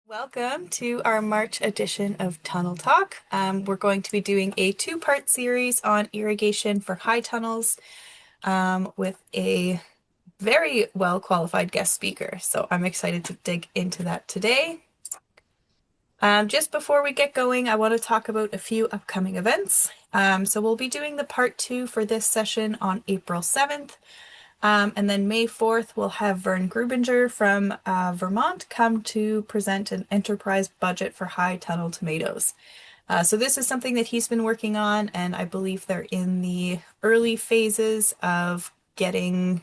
Welcome to our March edition of Tunnel Talk. We're going to be doing a two-part series on irrigation for high tunnels with a very well-qualified guest speaker. So I'm excited to dig into that today. Just before we get going, I want to talk about a few upcoming events. So we'll be doing the part 2 for this session on April 7th. And then May 4th, we'll have Vern Grubinger from Vermont come to present an enterprise budget for high tunnel tomatoes. So this is something that he's been working on, and I believe they're in the early phases of getting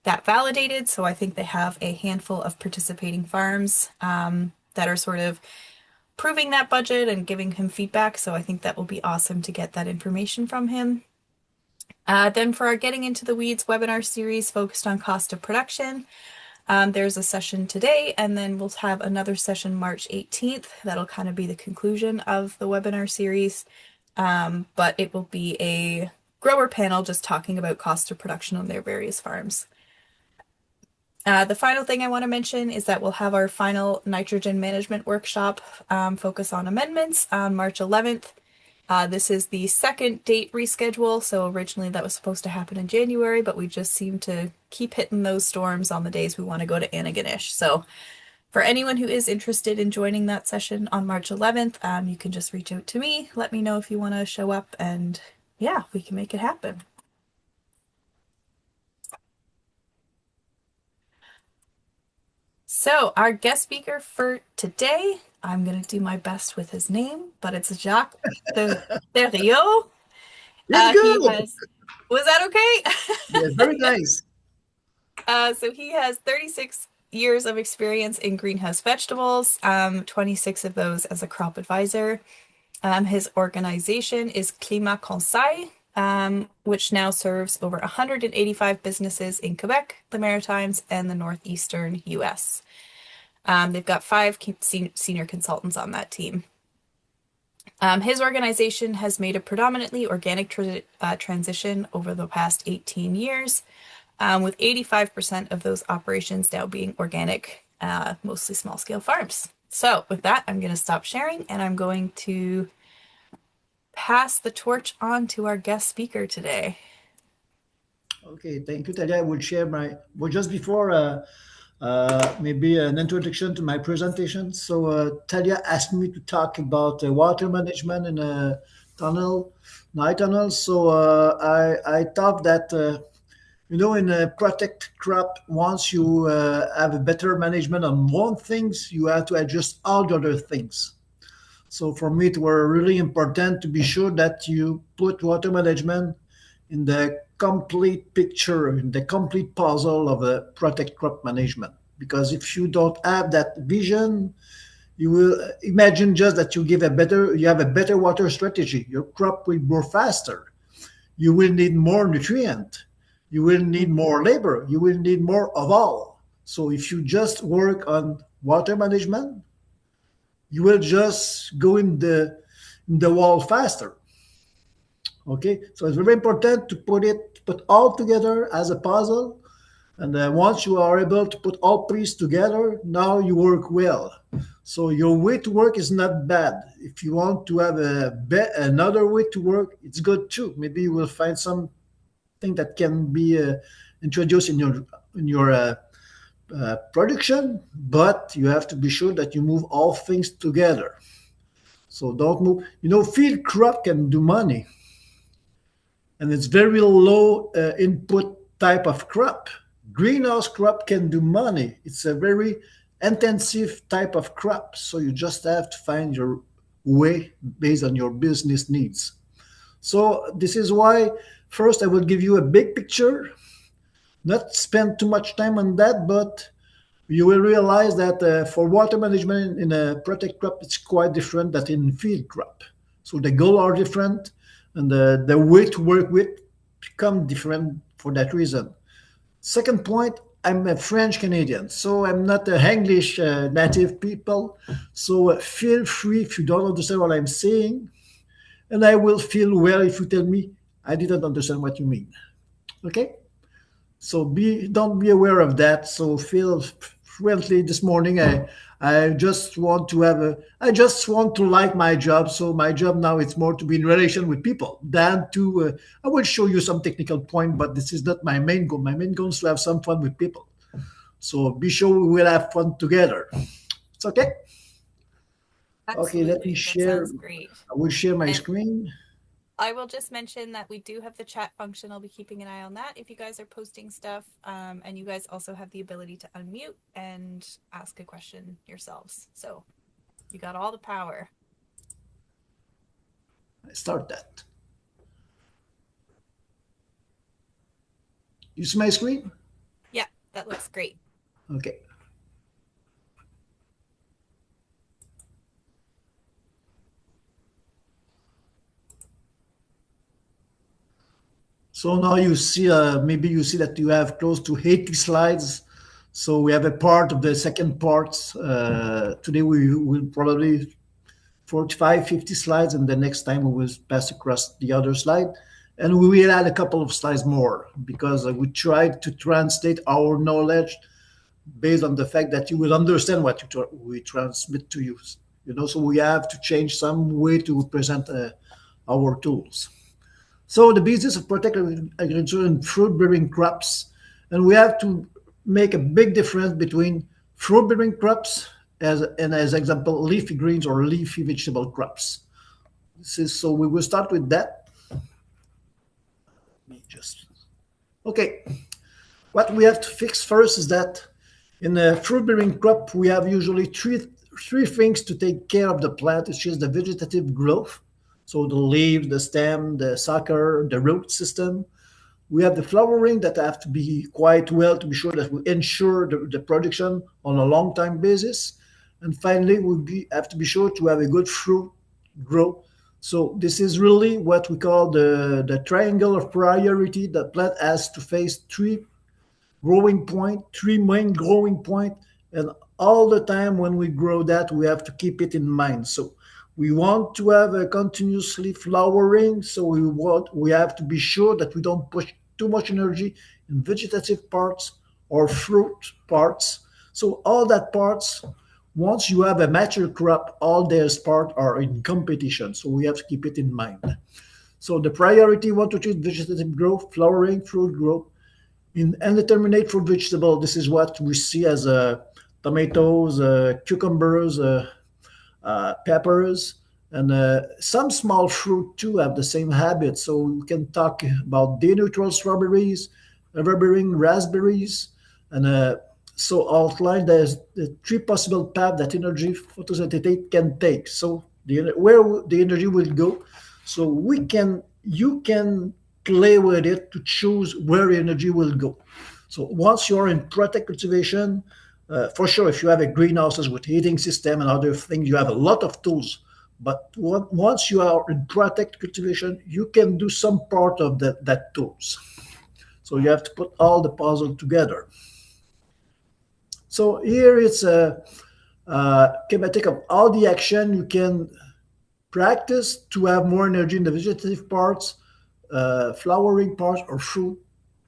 that validated. So I think they have a handful of participating farms that are sort of proving that budget and giving him feedback. So I think that will be awesome to get that information from him. Then for our Getting Into the Weeds webinar series focused on cost of production, there's a session today, and then we'll have another session March 18th. That'll kind of be the conclusion of the webinar series, but it will be a grower panel just talking about cost of production on their various farms. The final thing I want to mention is that we'll have our final nitrogen management workshop focus on amendments on March 11th. This is the second date reschedule, so originally that was supposed to happen in January, but we just seem to keep hitting those storms on the days we want to go to Antigonish. So for anyone who is interested in joining that session on March 11th, you can just reach out to me, let me know if you want to show up, and yeah, we can make it happen. So our guest speaker for today, I'm going to do my best with his name, but it's Jacques Theriault. It's good. Was that okay? Yeah, very nice. So he has 36 years of experience in greenhouse vegetables, 26 of those as a crop advisor. His organization is Climat Conseil, which now serves over 185 businesses in Quebec, the Maritimes, and the northeastern US. They've got 5 senior consultants on that team. His organization has made a predominantly organic transition over the past 18 years, with 85% of those operations now being organic, mostly small-scale farms. So with that, I'm going to stop sharing, and I'm going to pass the torch on to our guest speaker today. Okay, thank you, Talia. I will share well, just before maybe an introduction to my presentation. So Talia asked me to talk about water management in a night tunnel. So I thought that, in a protect crop, once you have a better management on one things, you have to adjust all the other things. So for me, it were really important to be sure that you put water management in the complete picture, in the complete puzzle of a protect crop management. Because if you don't have that vision, you will imagine just that you have a better water strategy. Your crop will grow faster. You will need more nutrient. You will need more labor. You will need more of all. So if you just work on water management, you will just go in the wall faster. Okay, so it's very important to put all together as a puzzle, and once you are able to put all pieces together, now you work well. So your way to work is not bad. If you want to have another way to work, it's good too. Maybe you will find something that can be introduced in your production, but you have to be sure that you move all things together. So don't move. Field crop can do money, and it's very low input type of crop. Greenhouse crop can do money. It's a very intensive type of crop. So you just have to find your way based on your business needs. So this is why first I will give you a big picture, not spend too much time on that, but you will realize that for water management in a protect crop, it's quite different than in field crop. So the goals are different, and the way to work with become different for that reason. Second point, I'm a French Canadian, so I'm not a English native people. So feel free if you don't understand what I'm saying, and I will feel well if you tell me I didn't understand what you mean. Okay? So don't be aware of that. So feel fluently this morning. I just want to have a I just want to like my job. So my job now is more to be in relation with people than to. I will show you some technical point, but this is not my main goal. My main goal is to have some fun with people. So be sure we will have fun together. It's okay. Okay, let me Absolutely. That share. sounds great. I will share my And screen. I will just mention that we do have the chat function. I'll be keeping an eye on that if you guys are posting stuff. And you guys also have the ability to unmute and ask a question yourselves. So you got all the power. I start that. You see my screen? Yeah, that looks great. Okay. So now you see, maybe you see that you have close to 80 slides. So we have a part of the second part. Today we will probably 45, 50 slides, and the next time we will pass across the other slide. And we will add a couple of slides more because we tried to translate our knowledge based on the fact that you will understand what we transmit to you. So we have to change some way to present our tools. So the business of protected agriculture and fruit-bearing crops, and we have to make a big difference between fruit-bearing crops as example leafy greens or leafy vegetable crops. So we will start with that. Let me just okay. What we have to fix first is that in a fruit-bearing crop we have usually three things to take care of the plant, which is the vegetative growth. So the leaves, the stem, the sucker, the root system. We have the flowering that have to be quite well to be sure that we ensure the production on a long time basis. And finally, have to be sure to have a good fruit grow. So this is really what we call the triangle of priority. The plant has to face three main growing point, and all the time when we grow that, we have to keep it in mind. So we want to have a continuously flowering, so we have to be sure that we don't push too much energy in vegetative parts or fruit parts. So all that parts, once you have a mature crop, all those parts are in competition. So we have to keep it in mind. So the priority one to treat vegetative growth, flowering, fruit growth, in indeterminate fruit vegetable, this is what we see as tomatoes, cucumbers, peppers, and some small fruit too have the same habit. So we can talk about day neutral strawberries, everbearing raspberries, and so outline there's the three possible paths that energy photosynthetic can take. So where the energy will go, so you can play with it to choose where energy will go. So once you're in protect cultivation, for sure, if you have a greenhouses with heating system and other things, you have a lot of tools. But once you are in protect cultivation, you can do some part of that tools. So you have to put all the puzzle together. So here it's a schematic of all the action you can practice to have more energy in the vegetative parts, flowering parts, or fruit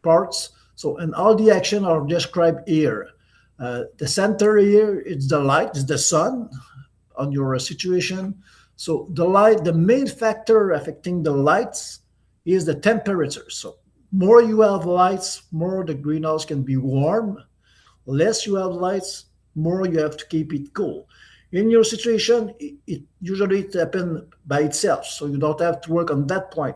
parts. So, and all the action are described here. The center here is the light, is the sun on your situation. So the light, the main factor affecting the lights is the temperature. So more you have lights, more the greenhouse can be warm. Less you have lights, more you have to keep it cool. In your situation, it usually it happens by itself, so you don't have to work on that point.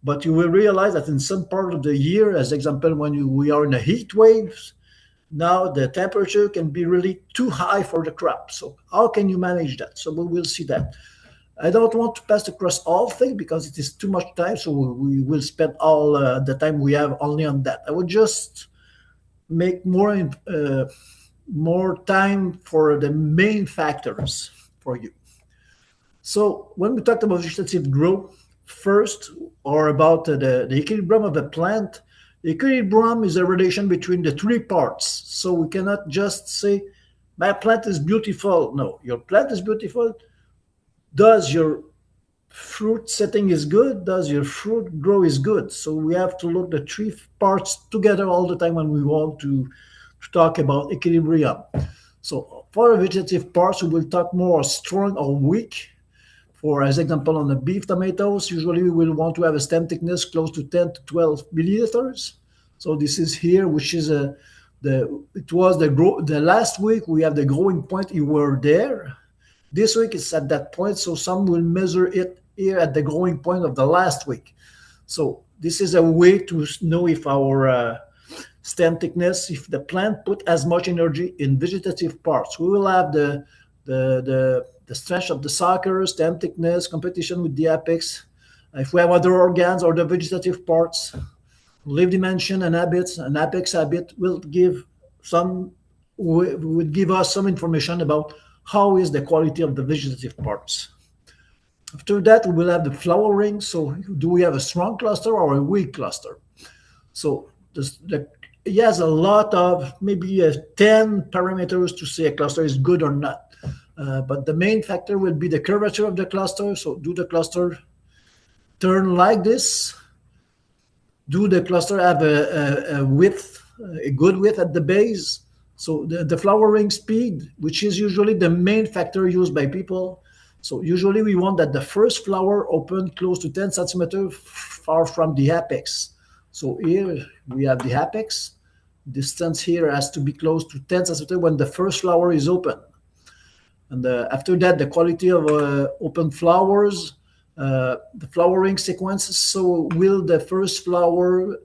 But you will realize that in some part of the year, as example, when we are in a heat waves, now the temperature can be really too high for the crop. So how can you manage that? So we will see that. I don't want to pass across all things because it is too much time, so we will spend all the time we have only on that. I would just make more time for the main factors for you. So when we talked about vegetative growth first, or about the equilibrium of the plant, the equilibrium is a relation between the three parts. So we cannot just say, my plant is beautiful. No, your plant is beautiful. Does your fruit setting is good? Does your fruit grow is good? So we have to look the three parts together all the time when we want to talk about equilibrium. So for the vegetative parts, we will talk more strong or weak. For as example, on the beef tomatoes, usually we will want to have a stem thickness close to 10 to 12 milliliters. So this is here, which is it was the last week we have the growing point. You were there. This week it's at that point, so some will measure it here at the growing point of the last week. So this is a way to know if our stem thickness, if the plant put as much energy in vegetative parts. We will have the stretch of the sucker, stem thickness, competition with the apex. If we have other organs or the vegetative parts, leaf dimension and habits, an apex habit will give some would give us some information about how is the quality of the vegetative parts. After that, we will have the flowering. So, do we have a strong cluster or a weak cluster? So, it has a lot of maybe 10 parameters to say a cluster is good or not. But the main factor will be the curvature of the cluster. So, do the cluster turn like this? Do the cluster have a width, a good width at the base? So the flowering speed, which is usually the main factor used by people. So usually we want that the first flower open close to 10 centimeters far from the apex. So here we have the apex. Distance here has to be close to 10 centimeters when the first flower is open. And after that, the quality of open flowers, the flowering sequences. So will the first flower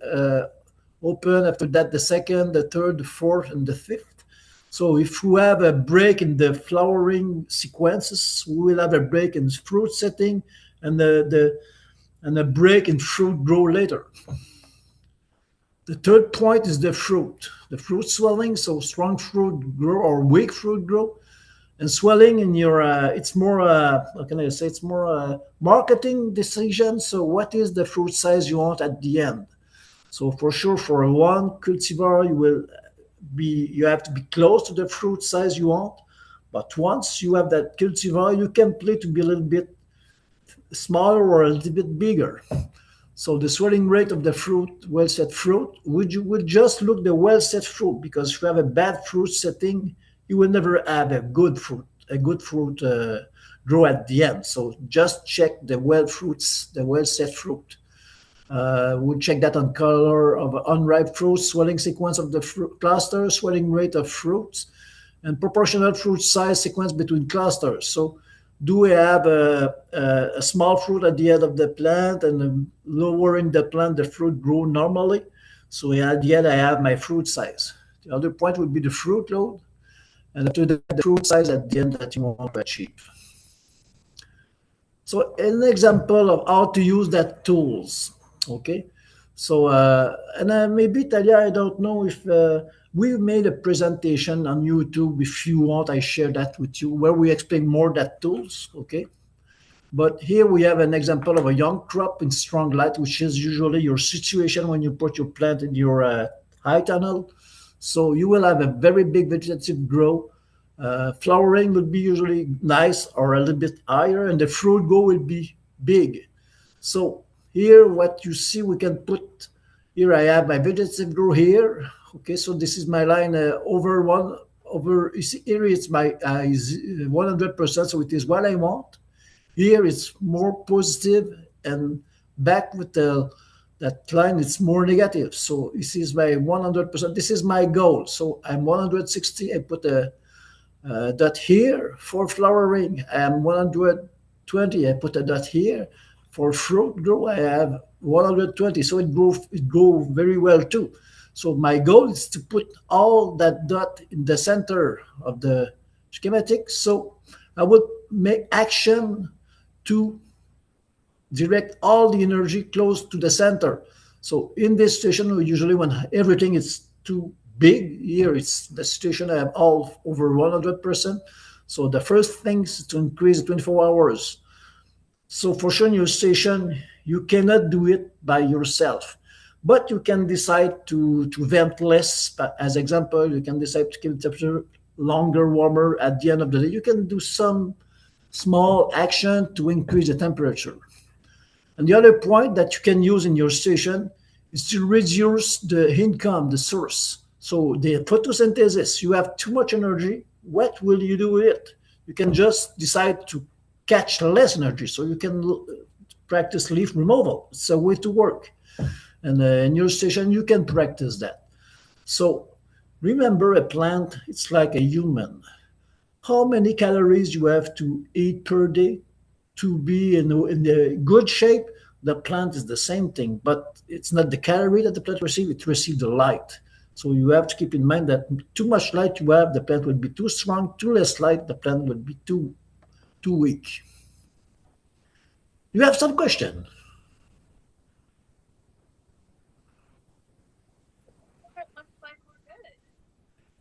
open, after that the second, the third, the fourth, and the fifth. So if we have a break in the flowering sequences, we will have a break in fruit setting and a break in fruit grow later. The third point is the fruit swelling. So strong fruit grow or weak fruit grow. And swelling in your, it's more, how can I say, it's more marketing decision. So what is the fruit size you want at the end? So for sure, for one cultivar, you have to be close to the fruit size you want. But once you have that cultivar, you can play to be a little bit smaller or a little bit bigger. So the swelling rate of the fruit, well-set fruit, would just look the well-set fruit, because if you have a bad fruit setting, you will never have a good fruit grow at the end. So just check the well-set fruit. We'll check that on color of unripe fruits, swelling sequence of the fruit cluster, swelling rate of fruits, and proportional fruit size sequence between clusters. So do we have a small fruit at the end of the plant, and lowering the plant, the fruit grow normally? So at the end, I have my fruit size. The other point would be the fruit load, and after that, the fruit size at the end that you want to achieve. So an example of how to use that tools. Okay, so maybe Talia, I don't know if we made a presentation on YouTube. If you want, I share that with you where we explain more that tools. Okay, but here we have an example of a young crop in strong light, which is usually your situation when you put your plant in your high tunnel. So you will have a very big vegetative growth. Flowering would be usually nice or a little bit higher, and the fruit grow will be big. So here, what you see, we can put, here I have my vegetative grow here. Okay, so this is my line you see here it's my 100%, so it is what I want. Here it's more positive, and back with that line, it's more negative. So this is my 100%, this is my goal. So I'm 160, I put a dot here. For flowering, I am 120, I put a dot here. For fruit grow, I have 120, so it grow very well too. So my goal is to put all that dot in the center of the schematic. So I would make action to direct all the energy close to the center. So in this situation, usually when everything is too big, here it's the situation I have all over 100%. So the first thing is to increase 24 hours. So for sure in your station, you cannot do it by yourself, but you can decide to vent less. As example, you can decide to keep the temperature longer, warmer at the end of the day. You can do some small action to increase the temperature. And the other point that you can use in your station is to reduce the income, the source. So the photosynthesis, you have too much energy. What will you do with it? You can just decide to catch less energy. So you can practice leaf removal. It's a way to work. And in your station, you can practice that. So remember, a plant, it's like a human. How many calories you have to eat per day to be in the good shape? The plant is the same thing, but it's not the calorie that the plant receives, it receives the light. So you have to keep in mind that too much light you have, the plant will be too strong, too less light, the plant will be too weak. You have some question? It looks like we're good.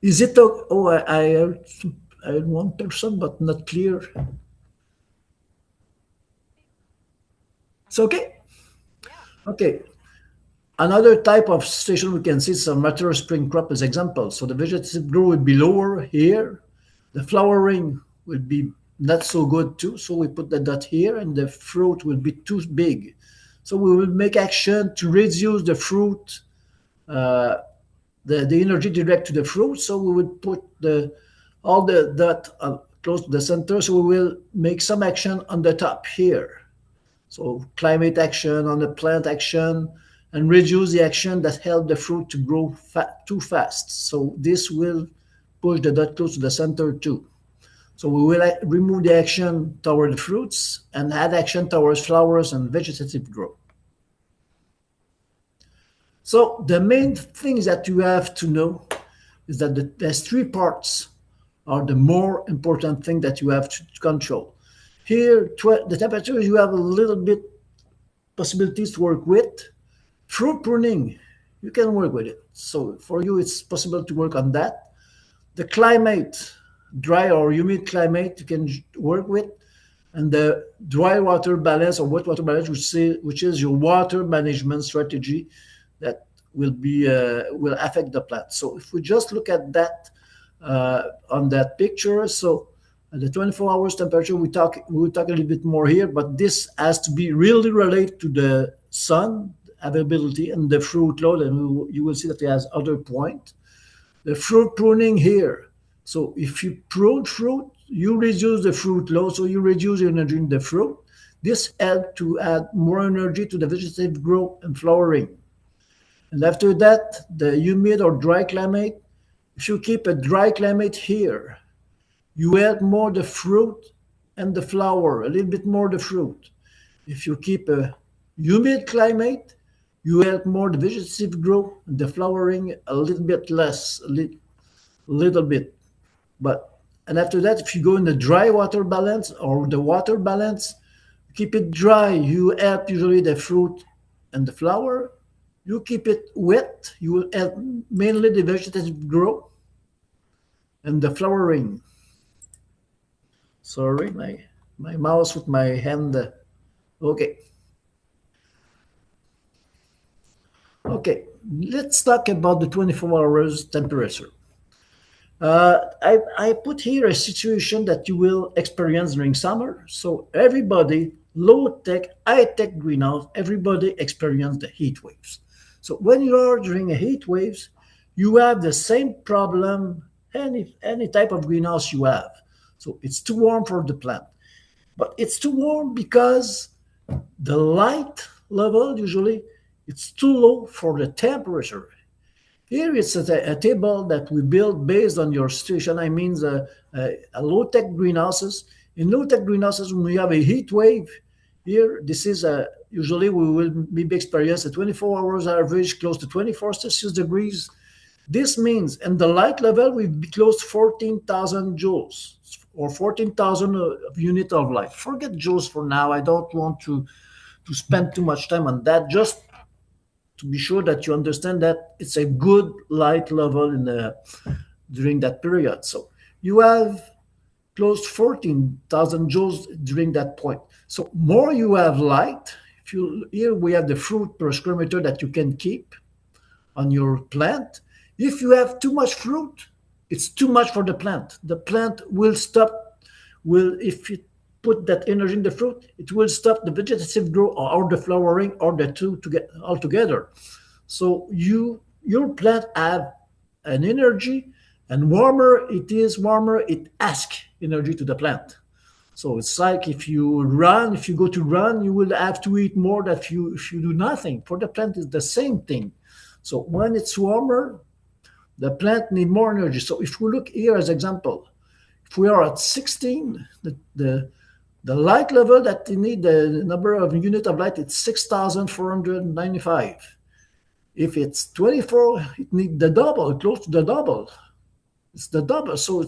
Is it oh I heard one person but not clear. It's okay? Yeah. Okay. Another type of station we can see some mature spring crop as example. So the vegetative growth will be lower here. The flowering will be not so good too. So we put the dot here and the fruit will be too big. So we will make action to reduce the fruit, uh, the energy direct to the fruit. So we will put the all the dot close to the center. So we will make some action on the top here. So climate action on the plant action and reduce the action that help the fruit to grow too fast. So this will push the dot close to the center too. So we will remove the action toward the fruits and add action towards flowers and vegetative growth. So the main things that you have to know is that there's three parts are the more important thing that you have to control. Here, the temperature you have a little bit possibilities to work with. Fruit pruning, you can work with it. So for you, it's possible to work on that. The climate, dry or humid climate, you can work with. And the dry water balance or wet water balance, which is your water management strategy that will affect the plant. So if we just look at that on that picture, so the 24 hours temperature, we'll talk a little bit more here, but this has to be really related to the sun availability and the fruit load, and you will see that it has other point. The fruit pruning here. So if you prune fruit, you reduce the fruit load, so you reduce the energy in the fruit. This helps to add more energy to the vegetative growth and flowering. And after that, the humid or dry climate, if you keep a dry climate here, you add more the fruit and the flower, a little bit more the fruit. If you keep a humid climate, you add more the vegetative growth and the flowering a little bit less, little bit. But and after that, if you go in the dry water balance or the water balance, keep it dry. You add usually the fruit and the flower. You keep it wet. You will add mainly the vegetative growth and the flowering. Sorry, my mouse with my hand. Okay. Okay, let's talk about the 24 hours temperature. I put here a situation that you will experience during summer. So everybody, low tech, high tech greenhouse, everybody experience the heat waves. So when you are during a heat waves, you have the same problem any type of greenhouse you have. So it's too warm for the plant, but it's too warm because the light level usually it's too low for the temperature. Here it's a table that we build based on your situation. I mean, a low-tech greenhouses. In low-tech greenhouses, when we have a heat wave, here this is usually we will maybe experience a 24 hours average close to 24 Celsius degrees. This means, and the light level will be close to 14,000 joules or 14,000 unit of light. Forget joules for now. I don't want to spend too much time on that. Just to be sure that you understand that it's a good light level in the during that period. So you have close to 14,000 joules during that point. So more you have light, if you here we have the fruit per square meter that you can keep on your plant. If you have too much fruit, it's too much for the plant. The plant will stop. Will if you put that energy in the fruit, it will stop the vegetative growth or the flowering or the two to get all together. So your plant have an energy, and warmer it asks energy to the plant. So it's like if you go to run, you will have to eat more than if you do nothing. For the plant, it's the same thing. So when it's warmer, the plant need more energy. So if we look here as example, if we are at 16, the light level that you need, the number of unit of light, it's 6,495. If it's 24, it needs the double, close to the double. It's the double. So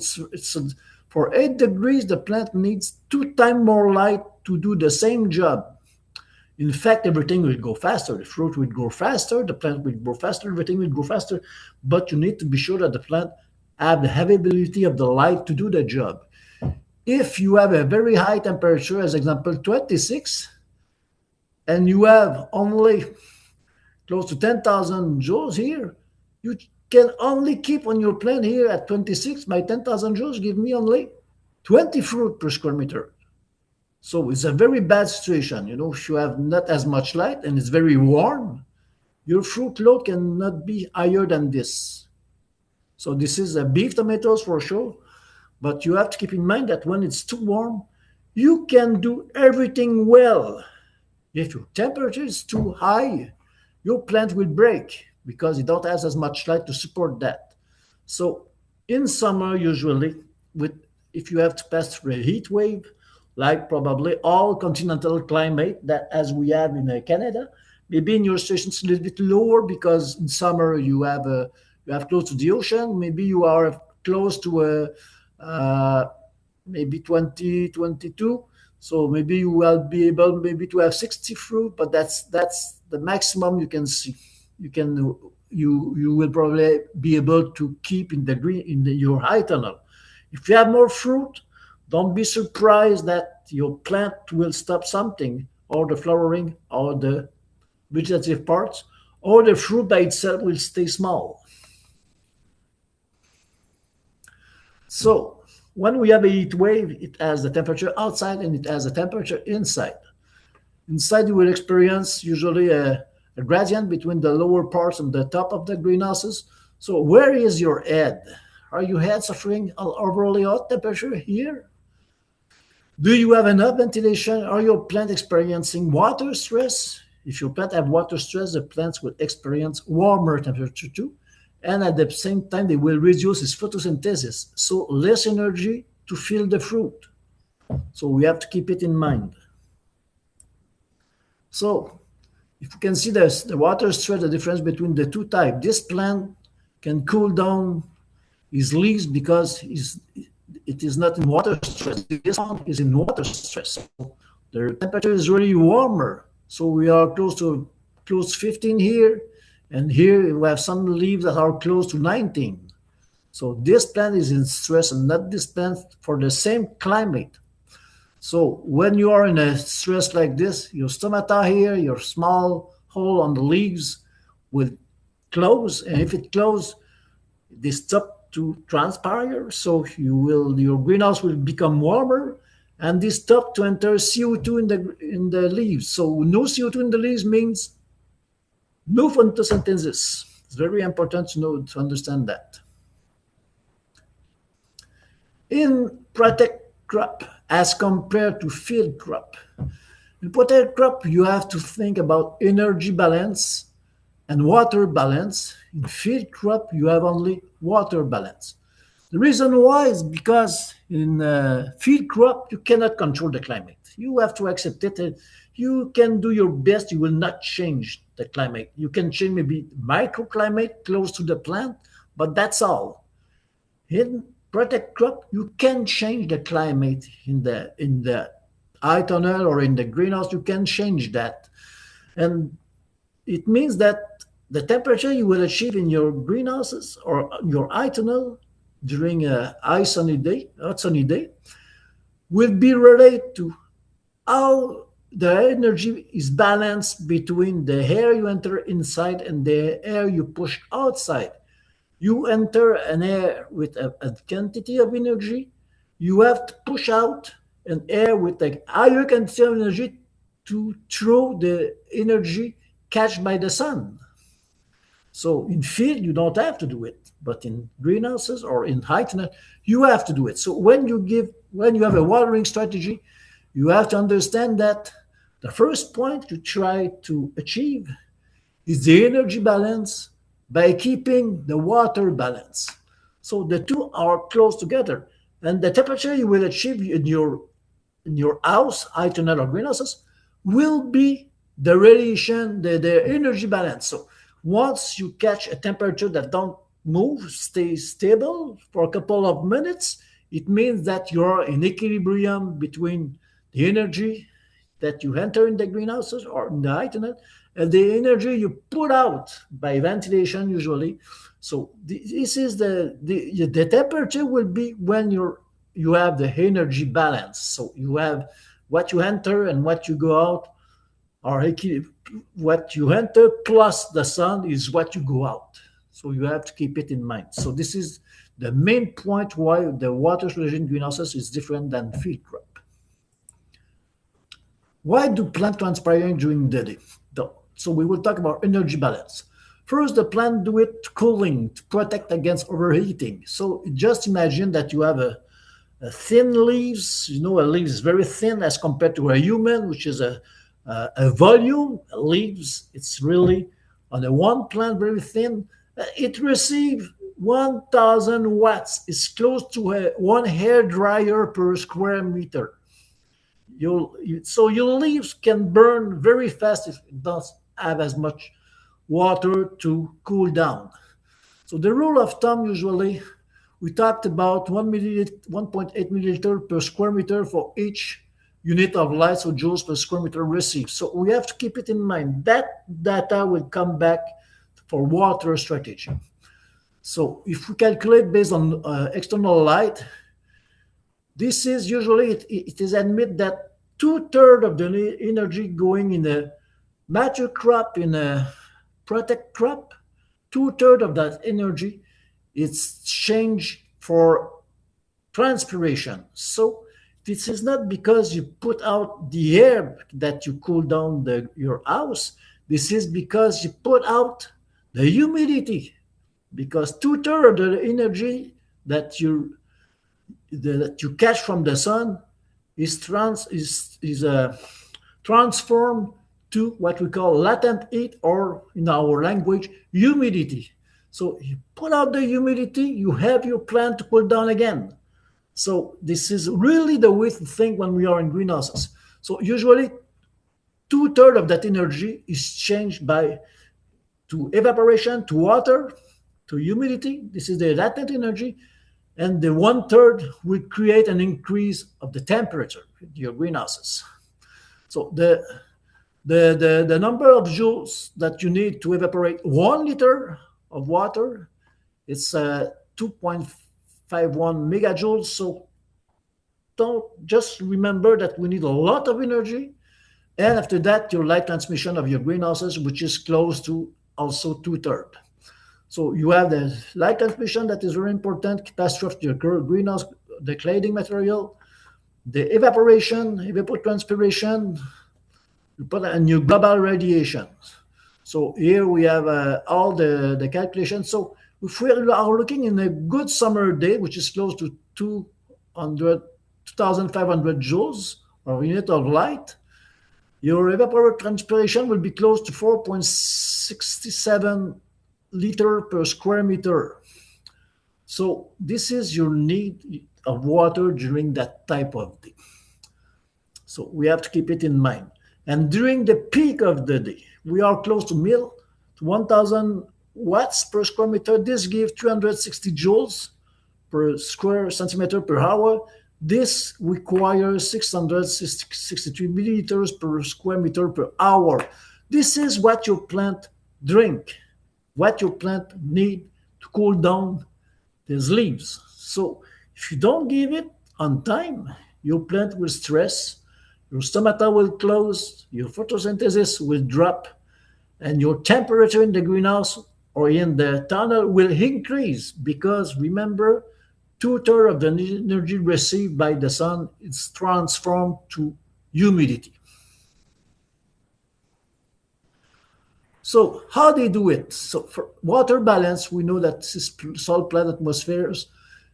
for 8 degrees, the plant needs 2 times more light to do the same job. In fact, everything will go faster. The fruit will grow faster, the plant will grow faster, everything will grow faster. But you need to be sure that the plant have the availability of the light to do the job. If you have a very high temperature, as example 26, and you have only close to 10,000 joules here, you can only keep on your plant here at 26 by 10,000 joules, give me only 20 fruit per square meter. So it's a very bad situation. If you have not as much light and it's very warm, your fruit load cannot be higher than this. So this is a beef tomatoes for sure. But you have to keep in mind that when it's too warm, you can do everything well. If your temperature is too high, your plant will break because it don't have as much light to support that. So in summer, usually, if you have to pass through a heat wave, like probably all continental climate that as we have in Canada, maybe in your station it's a little bit lower because in summer you have close to the ocean. Maybe you are close to a maybe 20, 22. So maybe you will be able maybe to have 60 fruit, but that's the maximum you can see. You will probably be able to keep in the green your high tunnel. If you have more fruit, don't be surprised that your plant will stop something, or the flowering, or the vegetative parts, or the fruit by itself will stay small. So when we have a heat wave, it has the temperature outside and it has the temperature inside. Inside, you will experience usually a gradient between the lower parts and the top of the greenhouses. So where is your head? Are your head suffering an overly hot temperature here? Do you have enough ventilation? Are your plant experiencing water stress? If your plant have water stress, the plants will experience warmer temperature too. And at the same time, they will reduce its photosynthesis. So less energy to fill the fruit. So we have to keep it in mind. So if you can see this, the water stress, the difference between the two types, this plant can cool down his leaves because it is not in water stress. This one is in water stress. So the temperature is really warmer. So we are close 15 here, and here we have some leaves that are close to 19. So this plant is in stress and not this plant for the same climate. So when you are in a stress like this, your stomata here, your small hole on the leaves will close, and if it closes, they stop to transpire. So your greenhouse will become warmer, and they stop to enter CO2 in the leaves. So no CO2 in the leaves means no photosynthesis. It's very important to understand that. In protect crop as compared to field crop. In protect crop, you have to think about energy balance and water balance. In field crop, you have only water balance. The reason why is because in field crop, you cannot control the climate. You have to accept it. You can do your best. You will not change the climate. You can change maybe microclimate close to the plant, but that's all. In protect crop, you can change the climate in the high tunnel or in the greenhouse. You can change that, and it means that the temperature you will achieve in your greenhouses or your high tunnel during a hot sunny day, will be related to how the energy is balanced between the air you enter inside and the air you push outside. You enter an air with a quantity of energy, you have to push out an air with a higher quantity of energy to throw the energy catch by the sun. So in field, you don't have to do it. But in greenhouses or in high tunnel, you have to do it. So when you have a watering strategy, you have to understand that the first point you try to achieve is the energy balance by keeping the water balance. So the two are close together. And the temperature you will achieve in your house, high tunnel or greenhouses, will be the radiation, the energy balance. So once you catch a temperature that don't move, stay stable for a couple of minutes, it means that you're in equilibrium between the energy that you enter in the greenhouses or in the high tunnel and the energy you put out by ventilation usually. So this is the temperature will be when you have the energy balance. So you have what you enter and what you go out, or what you enter plus the sun is what you go out. So you have to keep it in mind. So this is the main point why the water storage in greenhouses is different than field crop. Why do plant transpire during the day? So we will talk about energy balance. First, the plant do it cooling to protect against overheating. So just imagine that you have a thin leaves. You know, a leaf is very thin as compared to a human, which is a volume. Leaves, it's really on a one plant very thin. It receives 1,000 watts. It's close to one hair dryer per square meter. So your leaves can burn very fast if it doesn't have as much water to cool down. So the rule of thumb usually we talked about 1.8 milliliter per square meter for each unit of light, so joules per square meter received. So we have to keep it in mind. That data will come back for water strategy. So if we calculate based on external light, this is usually, it is admitted that 2/3 of the energy going in a mature crop, in a protect crop, 2/3 of that energy is changed for transpiration. So this is not because you put out the air that you cool down your house. This is because you put out the humidity, because 2/3 of the energy that you catch from the sun is transformed to what we call latent heat, or in our language, humidity. So you put out the humidity, you have your plant to cool down again. So this is really the way to think when we are in greenhouses. So usually 2/3 of that energy is changed to evaporation, to water, to humidity. This is the latent energy. And the 1/3 will create an increase of the temperature in your greenhouses. So the number of joules that you need to evaporate 1 liter of water, it's 2.51 megajoules. So don't just remember that we need a lot of energy. And after that, your light transmission of your greenhouses, which is close to also 2/3. So you have the light transmission that is very important, catastrophe to your greenhouse, the cladding material, the evaporation, evapotranspiration, and your global radiation. So here we have all the calculations. So if we are looking in a good summer day, which is close to 2,500 joules or unit of light, your evapotranspiration will be close to 4.67 liter per square meter. So this is your need of water during that type of day. So we have to keep it in mind. And during the peak of the day, we are close to 1,000 watts per square meter. This gives 360 joules per square centimeter per hour. This requires 663 milliliters per square meter per hour. This is what your plant drink, what your plant need to cool down these leaves. So if you don't give it on time, your plant will stress, your stomata will close, your photosynthesis will drop, and your temperature in the greenhouse or in the tunnel will increase, because remember, 2/3 of the energy received by the sun is transformed to humidity. So how they do it? So for water balance, we know that this is salt plant atmospheres.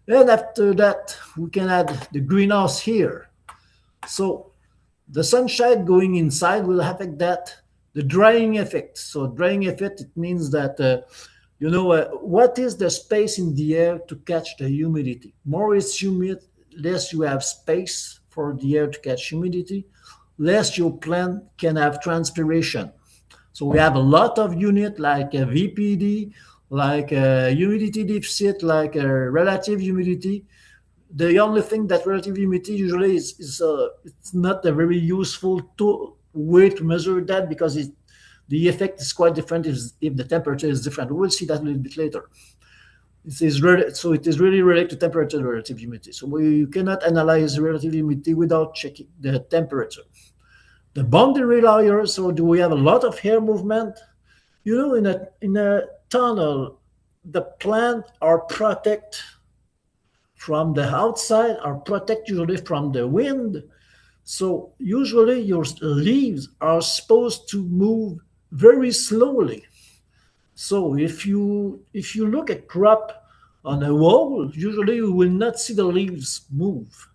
And after that, we can add the greenhouse here. So the sunshine going inside will affect that. The drying effect. So drying effect, it means that, what is the space in the air to catch the humidity? More it's humid, less you have space for the air to catch humidity, less your plant can have transpiration. So we have a lot of unit like a VPD, like a humidity deficit, like a relative humidity. The only thing that relative humidity usually is it's not a very useful way to measure that because the effect is quite different if the temperature is different. We will see that a little bit later. So it is really related to temperature and relative humidity. So we cannot analyze relative humidity without checking the temperature. The boundary layer. So do we have a lot of air movement? In a tunnel, the plant are protect from the outside, are protect usually from the wind. So usually your leaves are supposed to move very slowly. So if you look at crop on a wall, usually you will not see the leaves move.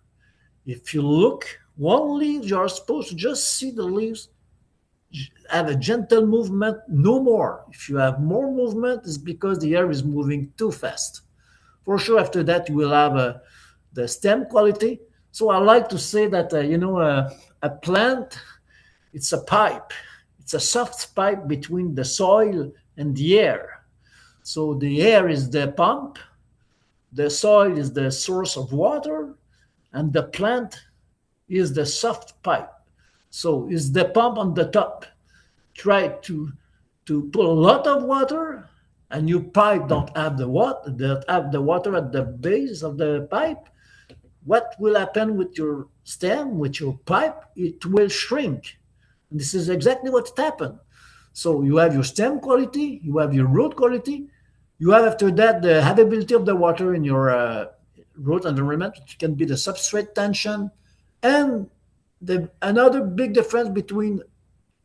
If you look one leaf, you are supposed to just see the leaves have a gentle movement, no more. If you have more movement, it's because the air is moving too fast. For sure, after that, you will have the stem quality. So I like to say that, a plant, it's a pipe. It's a soft pipe between the soil and the air. So the air is the pump, the soil is the source of water, and the plant is the soft pipe. So it's the pump on the top. Try to put a lot of water, and your pipe don't have the water at the base of the pipe. What will happen with your stem, with your pipe? It will shrink. And this is exactly what happened. So you have your stem quality, you have your root quality, you have after that the havability of the water in your root environment, which can be the substrate tension, and another big difference between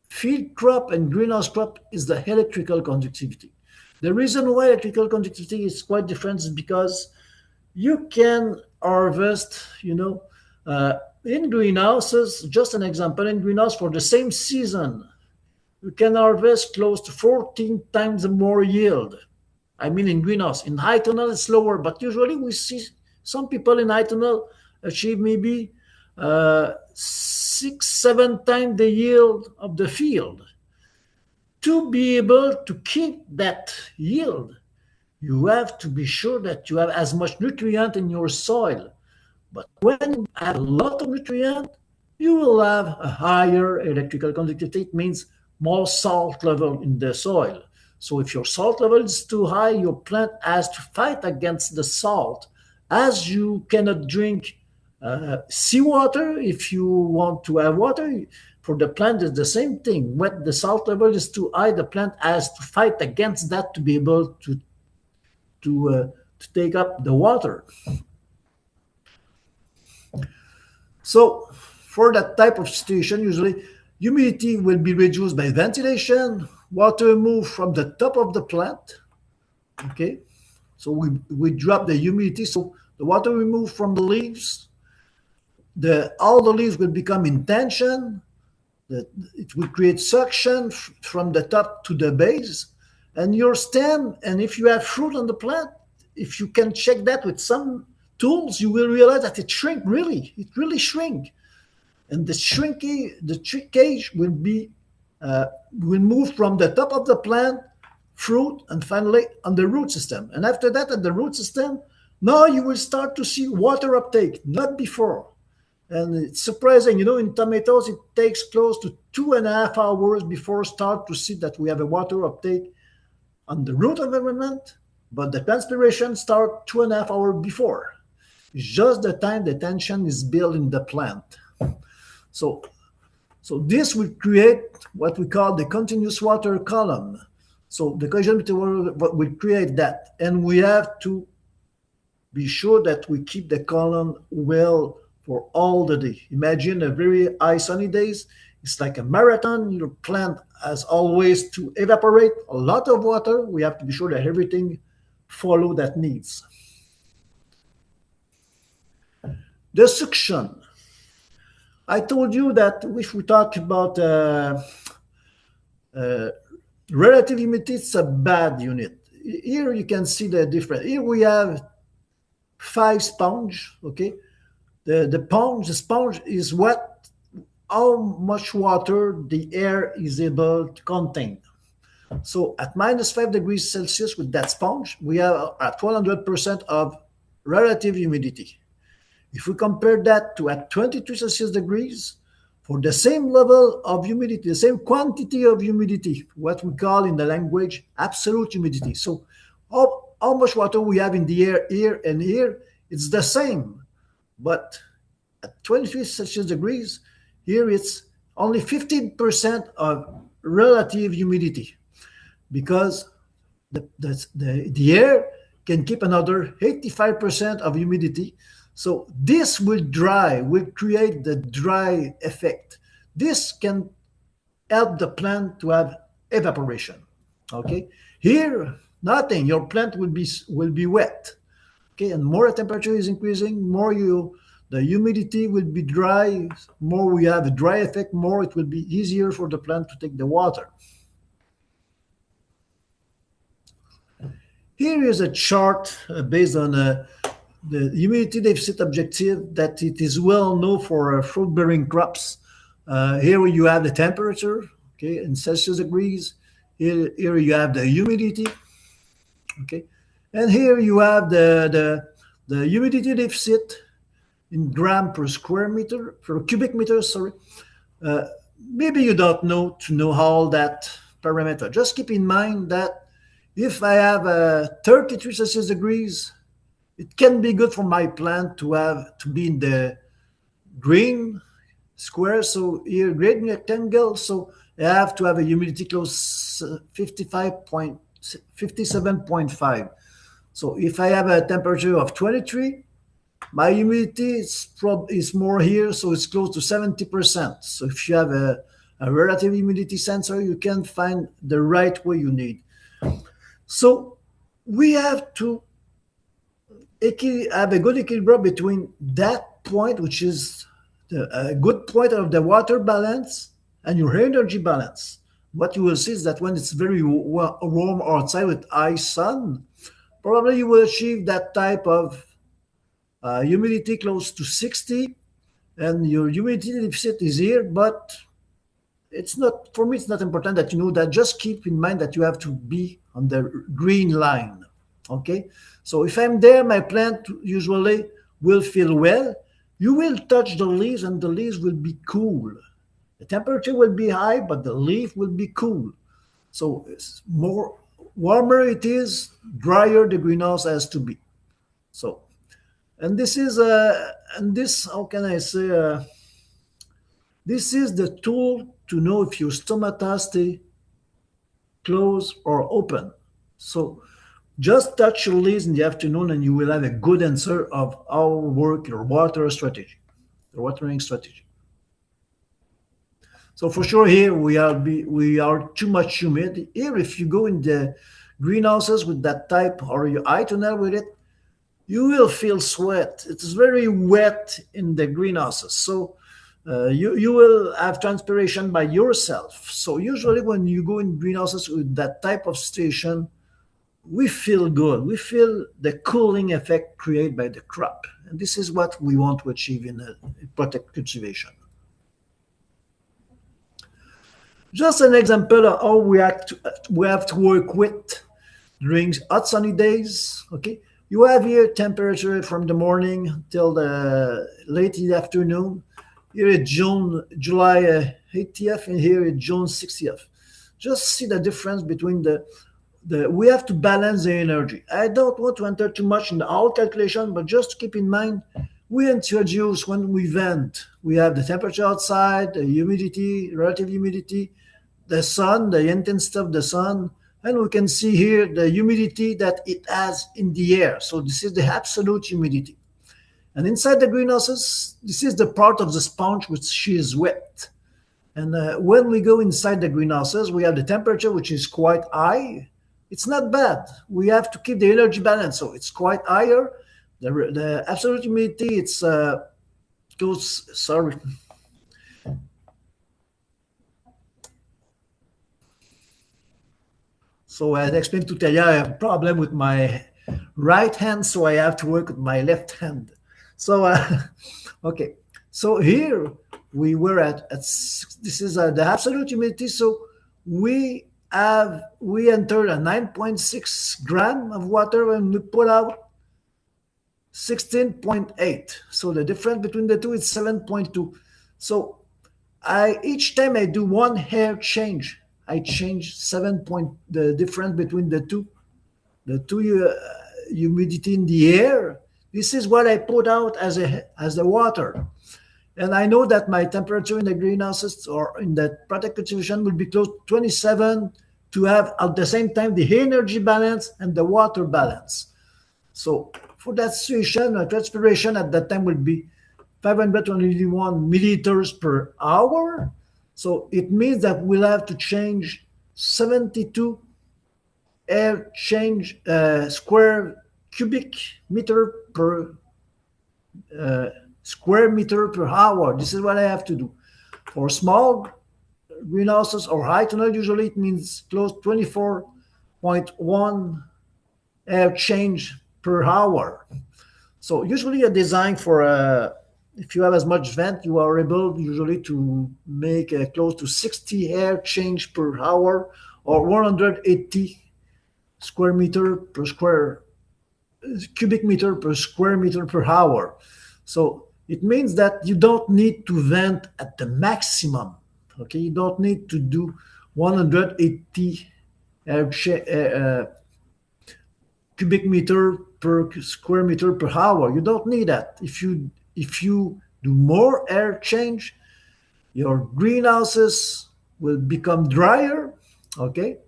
field crop and greenhouse crop is the electrical conductivity. The reason why electrical conductivity is quite different is because you can harvest, in greenhouses, just an example, in greenhouse for the same season, you can harvest close to 14 times more yield. I mean, in greenhouse. In high tunnel, it's lower, but usually we see some people in high tunnel achieve maybe 6, 7 times the yield of the field. To be able to keep that yield, you have to be sure that you have as much nutrient in your soil. But when you have a lot of nutrient, you will have a higher electrical conductivity. It means more salt level in the soil. So if your salt level is too high, your plant has to fight against the salt. As you cannot drink seawater if you want to have water, for the plant is the same thing. When the salt level is too high, the plant has to fight against that to be able to take up the water. So for that type of situation, usually humidity will be reduced by ventilation, water move from the top of the plant. Okay, so we drop the humidity, so the water we move from the leaves, all the leaves will become in tension. It will create suction from the top to the base, and your stem. And if you have fruit on the plant, if you can check that with some tools, you will realize that it shrink really. It really shrink, and the shrinkage will move from the top of the plant, fruit, and finally on the root system. And after that, at the root system, now you will start to see water uptake, not before. And it's surprising, in tomatoes, it takes close to 2.5 hours before start to see that we have a water uptake on the root environment, but the transpiration start 2.5 hours before. It's just the time the tension is built in the plant. So this will create what we call the continuous water column. So the collision will create that, and we have to be sure that we keep the column well for all the day. Imagine a very high sunny days. It's like a marathon. Your plant has always to evaporate a lot of water. We have to be sure that everything follow that needs. The suction. I told you that if we talk about uh, relative humidity, it's a bad unit. Here you can see the difference. Here we have 5 sponge. Okay, the sponge is what how much water the air is able to contain. So at -5 degrees Celsius with that sponge, we have at 100% of relative humidity. If we compare that to at 22 Celsius degrees, for the same level of humidity, the same quantity of humidity, what we call in the language absolute humidity. So how much water we have in the air here and here, it's the same. But at 23 Celsius degrees, here it's only 15% of relative humidity because the air can keep another 85% of humidity. So this will create the dry effect. This can help the plant to have evaporation. Okay, here nothing. Your plant will be wet. Okay, and more the temperature is increasing, more the humidity will be dry. More we have a dry effect, more it will be easier for the plant to take the water. Here is a chart based on the humidity deficit objective that it is well known for fruit-bearing crops. Here you have the temperature, okay, in Celsius degrees. Here you have the humidity, okay, and here you have the humidity deficit in gram per square meter per cubic meter. Sorry, uh, maybe you don't know to know all that parameter. Just keep in mind that if I have 33 Celsius degrees, it can be good for my plant to be in the green square. So here, green rectangle. So I have to have a humidity close 57.5. So if I have a temperature of 23, my humidity is more here, so it's close to 70%. So if you have a relative humidity sensor, you can find the right way you need. So we have to have a good equilibrium between that point, which is a good point of the water balance, and your energy balance. What you will see is that when it's very warm outside with high sun, probably you will achieve that type of humidity close to 60, and your humidity deficit is here, but it's not, for me, it's not important that you know that. Just keep in mind that you have to be on the green line. Okay, so if I'm there, my plant usually will feel well. You will touch the leaves and the leaves will be cool. The temperature will be high, but the leaf will be cool. So it's more warmer it is, drier the greenhouse has to be. So, and this is and this, how can I say, this is the tool to know if your stomata stay closed or open. So just touch your leaves in the afternoon and you will have a good answer of how work your your watering strategy. So for sure here we are too much humid. Here if you go in the greenhouses with that type or your eye tunnel with it, you will feel sweat. It's very wet in the greenhouses. So you will have transpiration by yourself. So usually when you go in greenhouses with that type of situation, we feel good. We feel the cooling effect created by the crop. And this is what we want to achieve in protect cultivation. Just an example of how we have to work with during hot sunny days. Okay, you have here temperature from the morning till the late afternoon. Here is July 80th, and here is June 60th. Just see the difference between the. We have to balance the energy. I don't want to enter too much in the whole calculation, but just keep in mind we introduce when we vent. We have the temperature outside, the humidity, relative humidity, the sun, the intensity of the sun, and we can see here the humidity that it has in the air. So this is the absolute humidity. And inside the greenhouses, this is the part of the sponge which is wet. And when we go inside the greenhouses, we have the temperature, which is quite high. It's not bad. We have to keep the energy balance, so it's quite higher. The absolute humidity, it's goes. Sorry. So I explained to Talia I have a problem with my right hand, so I have to work with my left hand. So, okay. So here we were at this is the absolute humidity. So we entered a 9.6 gram of water and we put out 16.8. So the difference between the two is 7.2. So I each time I do one hair change, I change 7 point the difference between the two humidity in the air. This is what I put out as the water. And I know that my temperature in the greenhouses or in the product cultivation will be close to 27 to have at the same time the energy balance and the water balance. So for that situation, transpiration at that time will be 521 milliliters per hour. So it means that we'll have to change 72 air change square cubic meter per square meter per hour. This is what I have to do. For small greenhouses or high tunnel, usually it means close 24.1 air change per hour. So usually a design for if you have as much vent, you are able usually to make close to 60 air change per hour or 180 square meter per square cubic meter per square meter per hour. So it means that you don't need to vent at the maximum. Okay, you don't need to do 180 cubic meter per square meter per hour. You don't need that. If you do more air change, your greenhouses will become drier. Okay,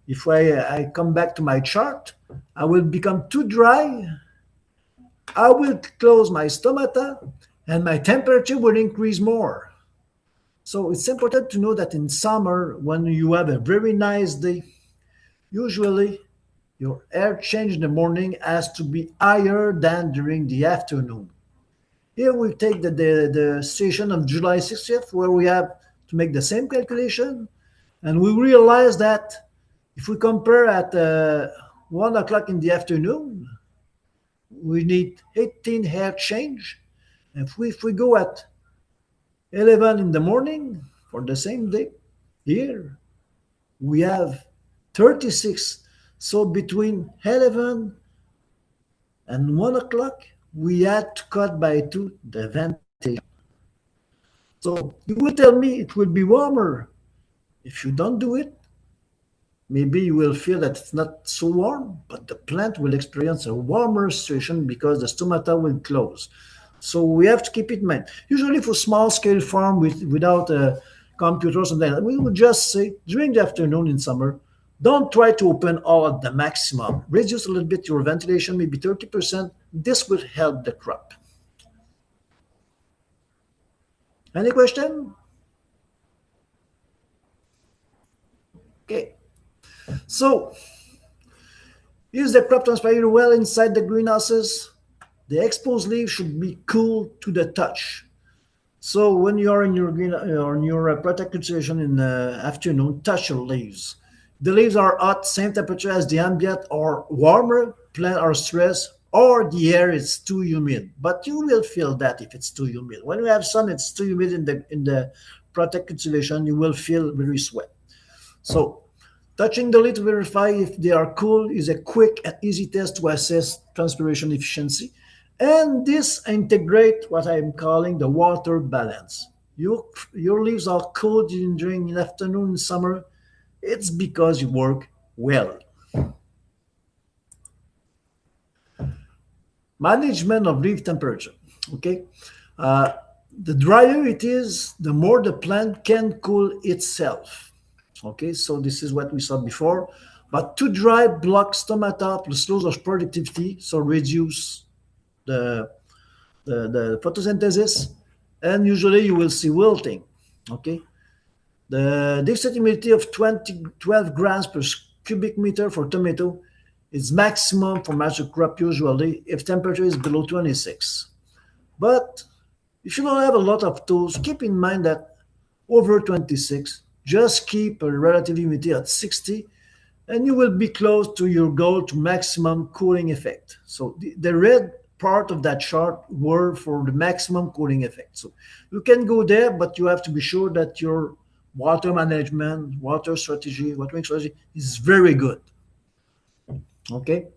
if I come back to my chart, I will become too dry. I will close my stomata and my temperature will increase more. So it's important to know that in summer, when you have a very nice day, usually your air change in the morning has to be higher than during the afternoon. Here we take the station of July 60th, where we have to make the same calculation, and we realize that if we compare at 1 o'clock in the afternoon, we need 18 hair change. If we go at 11 in the morning for the same day, here we have 36. So between 11 and 1 o'clock, we had to cut by 2 the ventilation. So you will tell me it will be warmer. If you don't do it, maybe you will feel that it's not so warm, but the plant will experience a warmer situation because the stomata will close. So we have to keep it in mind. Usually for small scale farm without a computer or something, we would just say during the afternoon in summer, don't try to open all at the maximum. Reduce a little bit your ventilation, maybe 30%. This will help the crop. Any question? Okay. So is the crop transpiring well inside the greenhouses? The exposed leaves should be cool to the touch. So when you are in your green or in your protected situation in the afternoon, touch your leaves. The leaves are hot, same temperature as the ambient, or warmer, plant are stressed, or the air is too humid. But you will feel that if it's too humid. When you have sun, it's too humid in the protected situation. You will feel very sweat. So touching the leaf to verify if they are cool is a quick and easy test to assess transpiration efficiency. And this integrate what I'm calling the water balance. Your leaves are cool during the afternoon in summer. It's because you work well. Management of leaf temperature. Okay. The drier it is, the more the plant can cool itself. Okay, so this is what we saw before. But too dry blocks stomata plus loss of productivity, so reduce the photosynthesis, and usually you will see wilting. Okay, The deficit humidity of 12 grams per cubic meter for tomato is maximum for mature crop usually if temperature is below 26. But if you don't have a lot of tools, keep in mind that over 26, just keep a relative humidity at 60 and you will be close to your goal to maximum cooling effect. So the red part of that chart were for the maximum cooling effect. So you can go there, but you have to be sure that your water management, watering strategy is very good. Okay.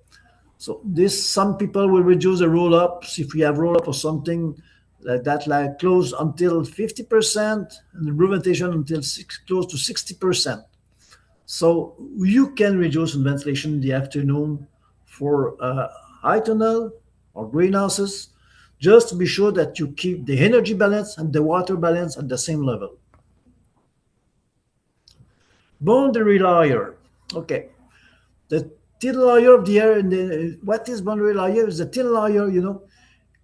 So this, some people will reduce the roll ups if we have roll up or something like that, like close until 50% and the implementation until close to 60%. So you can reduce ventilation in the afternoon for high tunnel or greenhouses, just to be sure that you keep the energy balance and the water balance at the same level. Boundary layer. Okay. The thin layer of the air, what is boundary layer? Is the thin layer,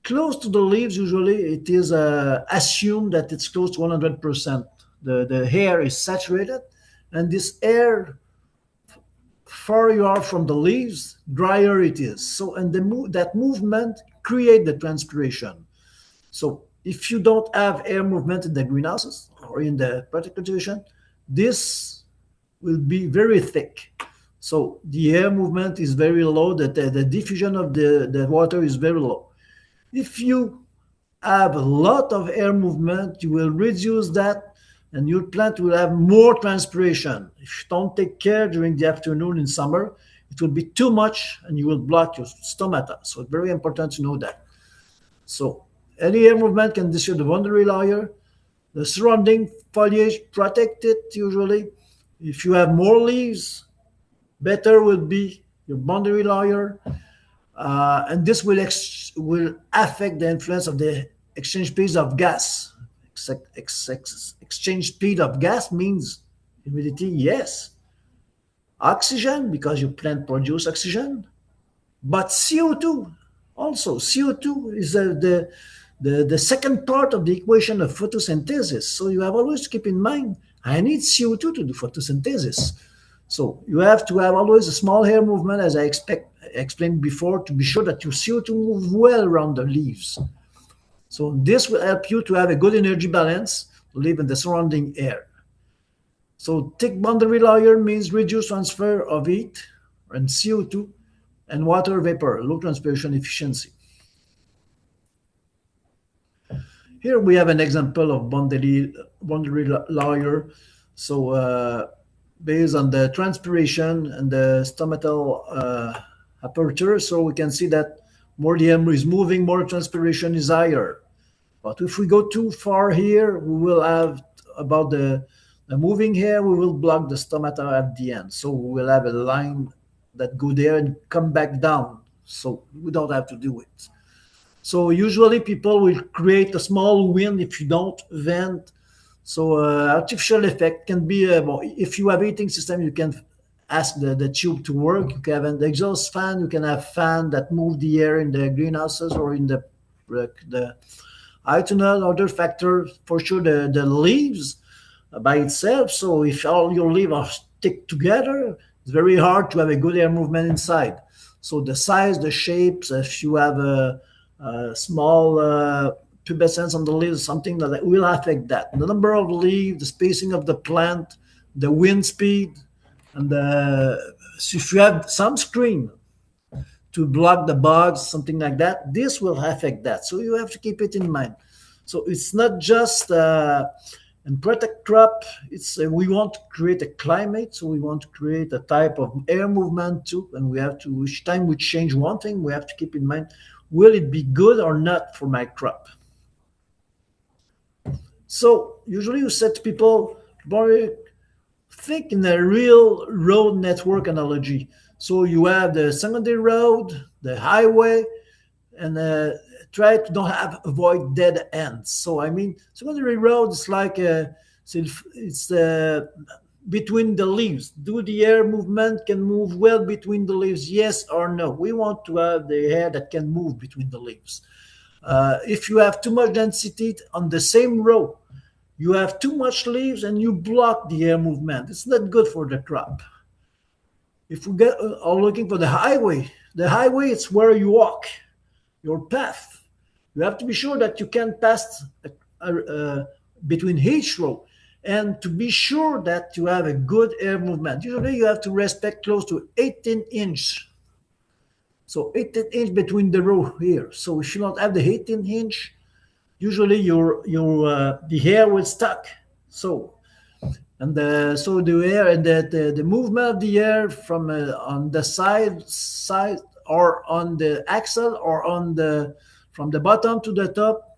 close to the leaves. Usually it is assumed that it's close to 100%. The air is saturated, and this air, far you are from the leaves, drier it is. So, and that movement create the transpiration. So if you don't have air movement in the greenhouses or in the vertical cultivation, this will be very thick. So the air movement is very low, the diffusion of the water is very low. If you have a lot of air movement, you will reduce that and your plant will have more transpiration. If you don't take care during the afternoon in summer, it will be too much and you will block your stomata. So it's very important to know that. So any air movement can disturb the boundary layer. The surrounding foliage protect it usually. If you have more leaves, better will be your boundary layer. And this will affect the influence of the exchange speeds of gas. Exchange speed of gas means humidity, yes. Oxygen, because your plant produce oxygen, but CO2 also. CO2 is the second part of the equation of photosynthesis. So you have always to keep in mind, I need CO2 to do photosynthesis. So you have to have always a small air movement, as I explained before, to be sure that your CO2 move well around the leaves. So this will help you to have a good energy balance to live in the surrounding air. So thick boundary layer means reduced transfer of heat and CO2 and water vapor, low transpiration efficiency. Here we have an example of boundary layer. So based on the transpiration and the stomatal aperture, so we can see that more the air is moving, more transpiration is higher. But if we go too far here, we will have about the moving hair, we will block the stomata at the end. So we will have a line that go there and come back down. So we don't have to do it. So usually people will create a small wind if you don't vent. So artificial effect can be, if you have heating system, you can ask the tube to work. You can have an exhaust fan. You can have fan that move the air in the greenhouses or in the high tunnel. Other factor, for sure, the leaves by itself. So if all your leaves are stick together, it's very hard to have a good air movement inside. So the size, the shapes, if you have a small pubescence on the leaves, something that will affect that. The number of leaves, the spacing of the plant, the wind speed, and so if you have some screen to block the bugs, something like that, this will affect that. So you have to keep it in mind. So it's not just and protect crop. It's we want to create a climate, so we want to create a type of air movement too. And we have to, each time we change one thing, we have to keep in mind, will it be good or not for my crop? So usually you said to people, think in a real road network analogy. So you have the secondary road, the highway, and try to don't avoid dead ends. So I mean, secondary road is like it's between the leaves. Do the air movement can move well between the leaves? Yes or no? We want to have the air that can move between the leaves. If you have too much density on the same row, You have too much leaves and you block the air movement. It's not good for the crop. If we get are looking for the highway it's where you walk, your path. You have to be sure that you can pass between each row, and to be sure that you have a good air movement. Usually you have to respect close to 18 inch. So 18 inch between the row here. So if you don't have the 18 inch, usually your the hair will stuck. So so the air and the movement of the air from on the side or on the axle or on the from the bottom to the top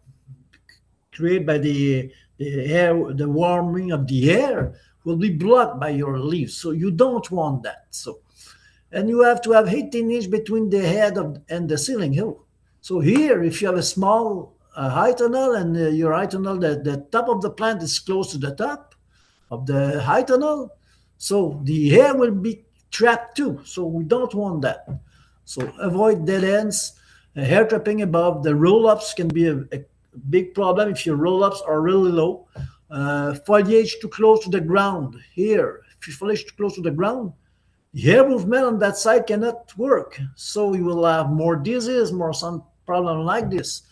created by the air, the warming of the air will be blocked by your leaves. So you don't want that. So and you have to have 18 inch between the head of, and the ceiling hill. So here, if you have a small high tunnel and your high tunnel, the top of the plant is close to the top of the high tunnel, so the air will be trapped too. So we don't want that. So avoid dead ends. Hair trapping above the roll-ups can be a big problem if your roll-ups are really low. Foliage too close to the ground. Here, if you foliage too close to the ground, the air movement on that side cannot work. So you will have more disease, more some problem like this.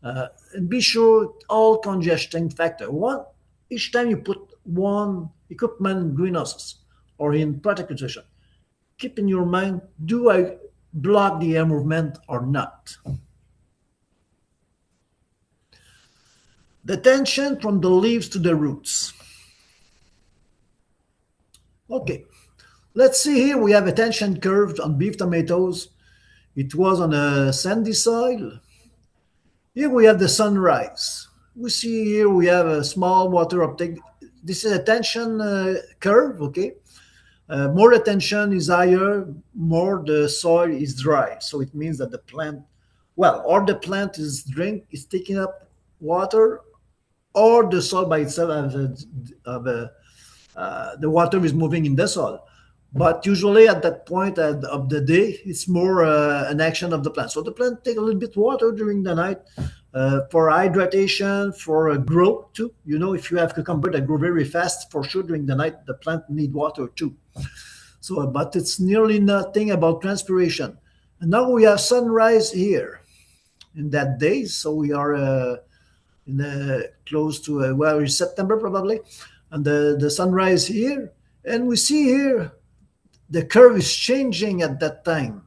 And be sure all congesting factor. One, each time you put one equipment in greenhouses or in protected, keep in your mind, do I block the air movement or not? The tension from the leaves to the roots. Okay, let's see here. We have a tension curve on beef tomatoes. It was on a sandy soil. Here we have the sunrise. We see here we have a small water uptake. This is a tension curve, okay? More the tension is higher, more the soil is dry. So it means that the plant, well, or the plant is taking up water, or the soil by itself the water is moving in the soil. But usually at that point of the day, it's more an action of the plant. So the plant take a little bit water during the night for hydration, for growth too. You know, if you have cucumber that grow very fast, for sure during the night the plant need water too. So, but it's nearly nothing about transpiration. And now we have sunrise here in that day. So we are close to well, it's September probably, and the sunrise here, and we see here the curve is changing at that time.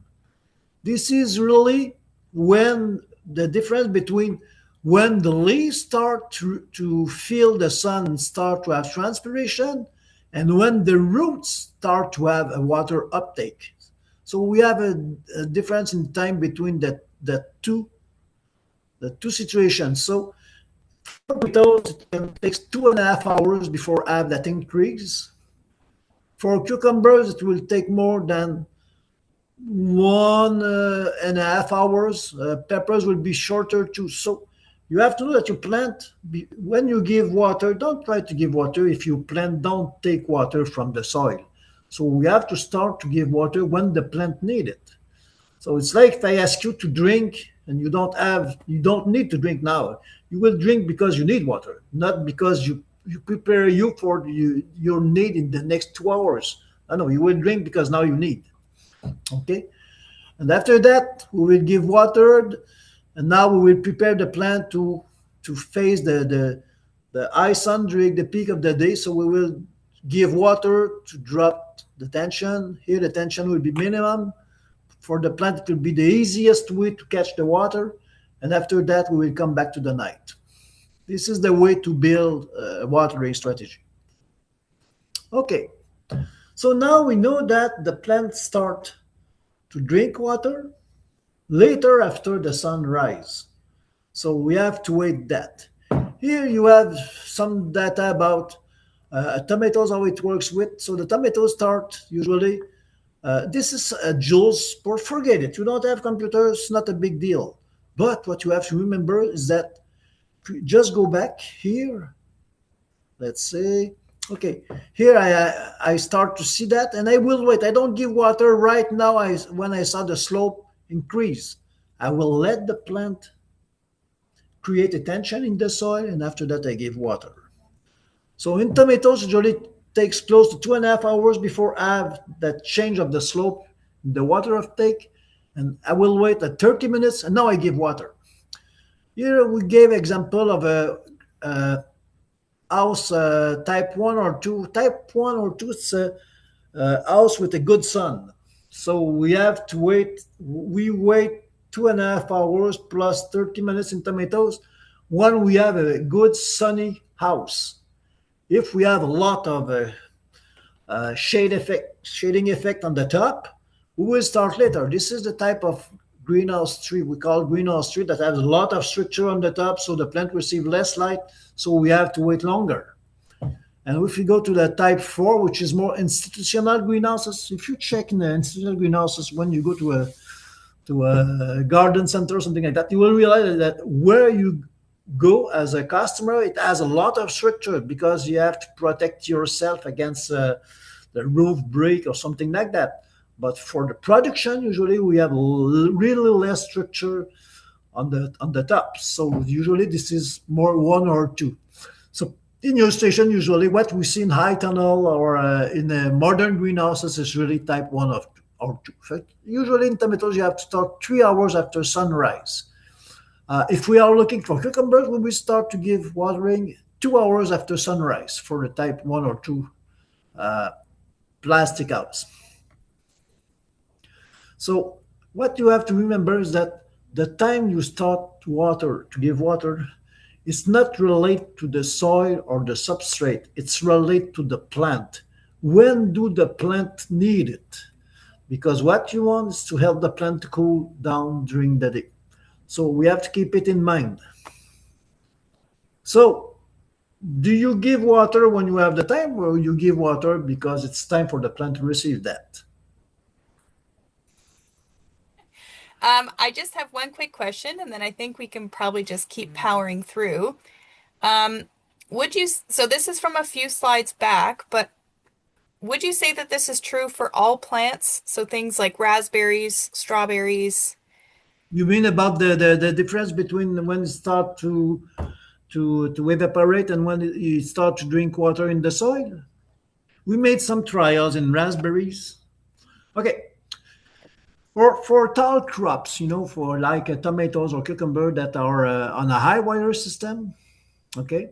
This is really when the difference between when the leaves start to feel the sun and start to have transpiration, and when the roots start to have a water uptake. So we have a difference in time between the two situations. So for tomatoes, it takes 2.5 hours before I have that increase. For cucumbers, it will take more than 1.5 hours. Peppers will be shorter too. So you have to know that you plant, when you give water, don't try to give water if you plant don't take water from the soil. So we have to start to give water when the plant need it. So it's like if I ask you to drink and you don't need to drink now. You will drink because you need water, not because you prepare you for your need in the next 2 hours. I know you will drink because now you need. Okay, and after that we will give water, and now we will prepare the plant to face the high sun during the peak of the day. So we will give water to drop the tension. Here the tension will be minimum. For the plant, it will be the easiest way to catch the water, and after that we will come back to the night. This is the way to build a watering strategy. Okay, so now we know that the plants start to drink water later after the sunrise. So we have to wait that. Here you have some data about tomatoes, how it works with. So the tomatoes start usually, this is a joules sport, forget it. You don't have computers, not a big deal. But what you have to remember is that just go back here. Let's say, okay, here I start to see that, and I will wait. I don't give water right now. When I saw the slope increase, I will let the plant create a tension in the soil, and after that I give water. So in tomatoes, usually takes close to 2.5 hours before I have that change of the slope, the water uptake, and I will wait 30 minutes, and now I give water. Here we gave example of a house type 1 or 2. Type 1 or 2 is a house with a good sun. So we have to wait. We wait 2.5 hours plus 30 minutes in tomatoes when we have a good sunny house. If we have a lot of shading effect on the top, we will start later. This is the type of greenhouse tree we call greenhouse tree that has a lot of structure on the top, so the plant receives less light, so we have to wait longer. And if you go to the type 4, which is more institutional greenhouses, if you check in the institutional greenhouses when you go to a garden center or something like that, you will realize that where you go as a customer, it has a lot of structure because you have to protect yourself against the roof break or something like that. But for the production, usually we have really less structure on the top. So usually this is more 1 or 2. So in your station, usually what we see in high tunnel or in modern greenhouses is really type 1 or 2. So usually in tomatoes, you have to start 3 hours after sunrise. If we are looking for cucumbers, we will start to give watering 2 hours after sunrise for the type 1 or 2 uh, plastic house. So what you have to remember is that the time you start to give water, is not related to the soil or the substrate. It's related to the plant. When do the plant need it? Because what you want is to help the plant to cool down during the day. So we have to keep it in mind. So do you give water when you have the time, or you give water because it's time for the plant to receive that? I just have one quick question, and then I think we can probably just keep powering through. Um, so this is from a few slides back, but would you say that this is true for all plants? So things like raspberries, strawberries. You mean about the difference between when it start to evaporate and when you start to drink water in the soil? We made some trials in raspberries. Okay, for tall crops, for like tomatoes or cucumber that are on a high wire system. Okay,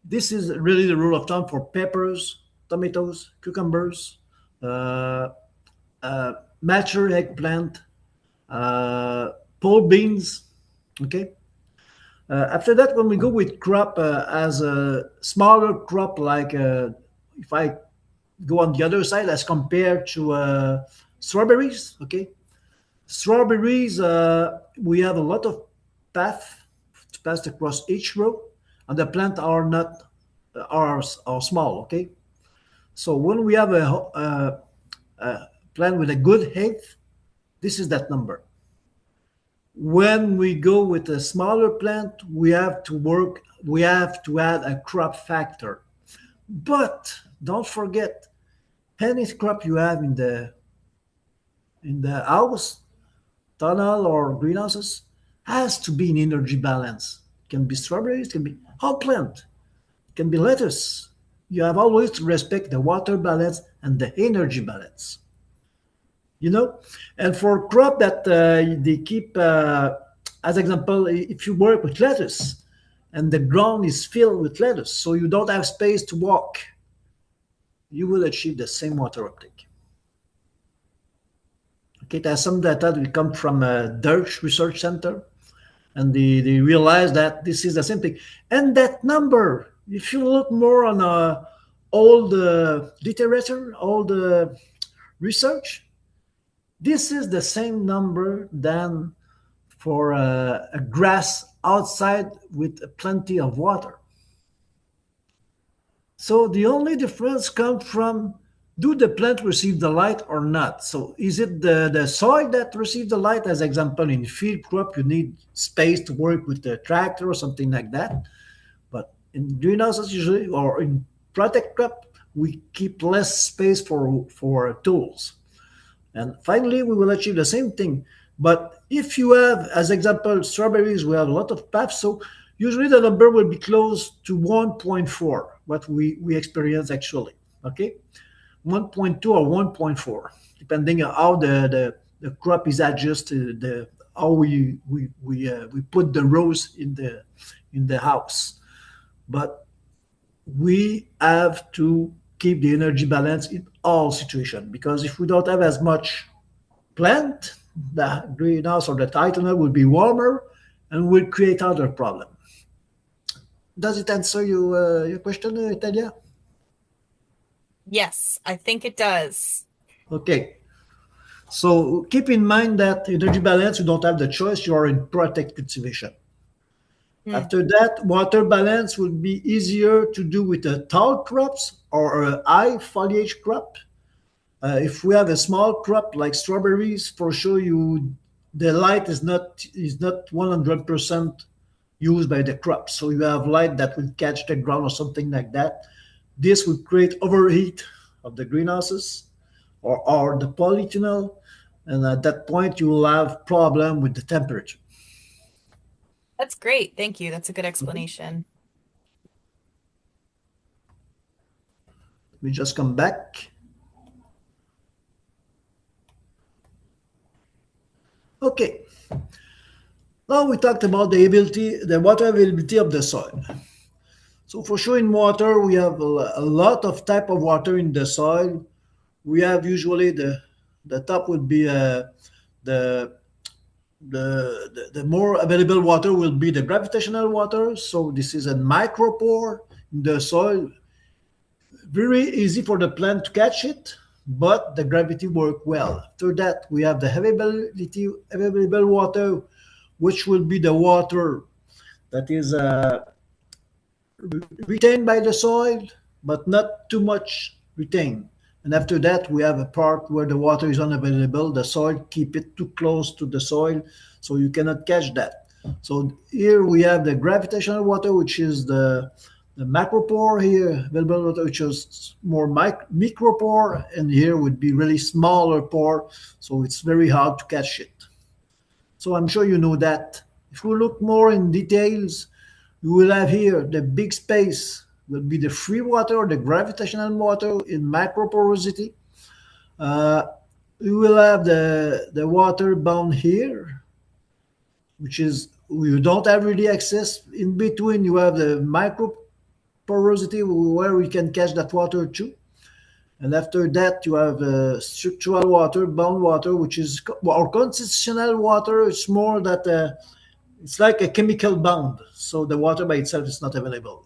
this is really the rule of thumb for peppers, tomatoes, cucumbers, uh, mature eggplant, uh, pole beans. Okay. After that, when we go with crop as a smaller crop, like if I go on the other side as compared to strawberries, okay, strawberries, we have a lot of path to pass across each row, and the plant are not are small, okay. So when we have a plant with a good height, this is that number. When we go with a smaller plant, we have to add a crop factor. But don't forget, any crop you have in the house, tunnel or greenhouses has to be in energy balance. It can be strawberries, it can be whole plant, it can be lettuce. You have always to respect the water balance and the energy balance. you know and for crop that they keep as example, if you work with lettuce and the ground is filled with lettuce so you don't have space to walk, you will achieve the same water uptake. Okay, there's some data that come from a Dutch research center, and they realize that this is the same thing. And that number, if you look more on all the literature, all the research, this is the same number than for a grass outside with plenty of water. So the only difference comes from, do the plant receive the light or not? So is it the soil that receives the light? As example, in field crop, you need space to work with the tractor or something like that. But in greenhouses usually, or in protect crop, we keep less space for tools. And finally, we will achieve the same thing. But if you have, as example, strawberries, we have a lot of paths. So Usually the number will be close to 1.4, what we experience actually. Okay, 1.2 or 1.4, depending on how the crop is adjusted, the how we put the rows in the house. But we have to keep the energy balance in all situations, because if we don't have as much plant, the greenhouse or the tunnel will be warmer and will create other problem. Does it answer your question, Talia? Yes, I think it does. Okay. So keep in mind that energy balance, you don't have the choice. You are in protect cultivation. Hmm. After that, water balance will be easier to do with a tall crops or a high foliage crop. If we have a small crop like strawberries, for sure you the light is not 100% used by the crop. So you have light that will catch the ground or something like that. This will create overheat of the greenhouses or the polytunnel, and at that point you will have problem with the temperature. That's great. Thank you. That's a good Mhm. explanation. We just come back. Okay, now we talked about the water availability of the soil. So for sure in water we have a lot of type of water in the soil. We have usually the top would be the the more available water will be the gravitational water. So this is a micropore in the soil, very easy for the plant to catch it, but the gravity work well. After that, we have the available water, which will be the water that is retained by the soil, but not too much retained. And after that, we have a part where the water is unavailable. The soil keep it too close to the soil, so you cannot catch that. So here we have the gravitational water, which is the macropore here, available water, which is more micropore, and here would be really smaller pore, so it's very hard to catch it. So I'm sure you know that. If we look more in details, you will have here the big space will be the free water or the gravitational water in microporosity. Uh, you will have the water bound here, which is you don't have really access. In between, you have the microporosity where we can catch that water too. And after that, you have structural water, bound water, which is or constitutional water. It's more that it's like a chemical bond, so the water by itself is not available.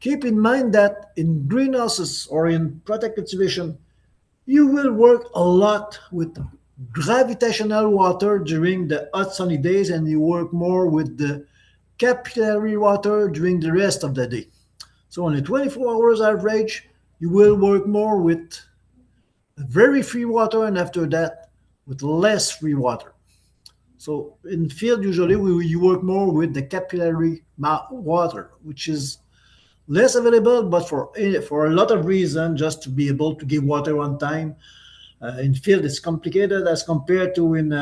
Keep in mind that in greenhouses or in product cultivation, you will work a lot with gravitational water during the hot sunny days, and you work more with the capillary water during the rest of the day. So on a 24 hours average, you will work more with very free water, and after that with less free water. So in field, usually you work more with the capillary water, which is less available, but for a lot of reasons, just to be able to give water on time. In field, it's complicated as compared to in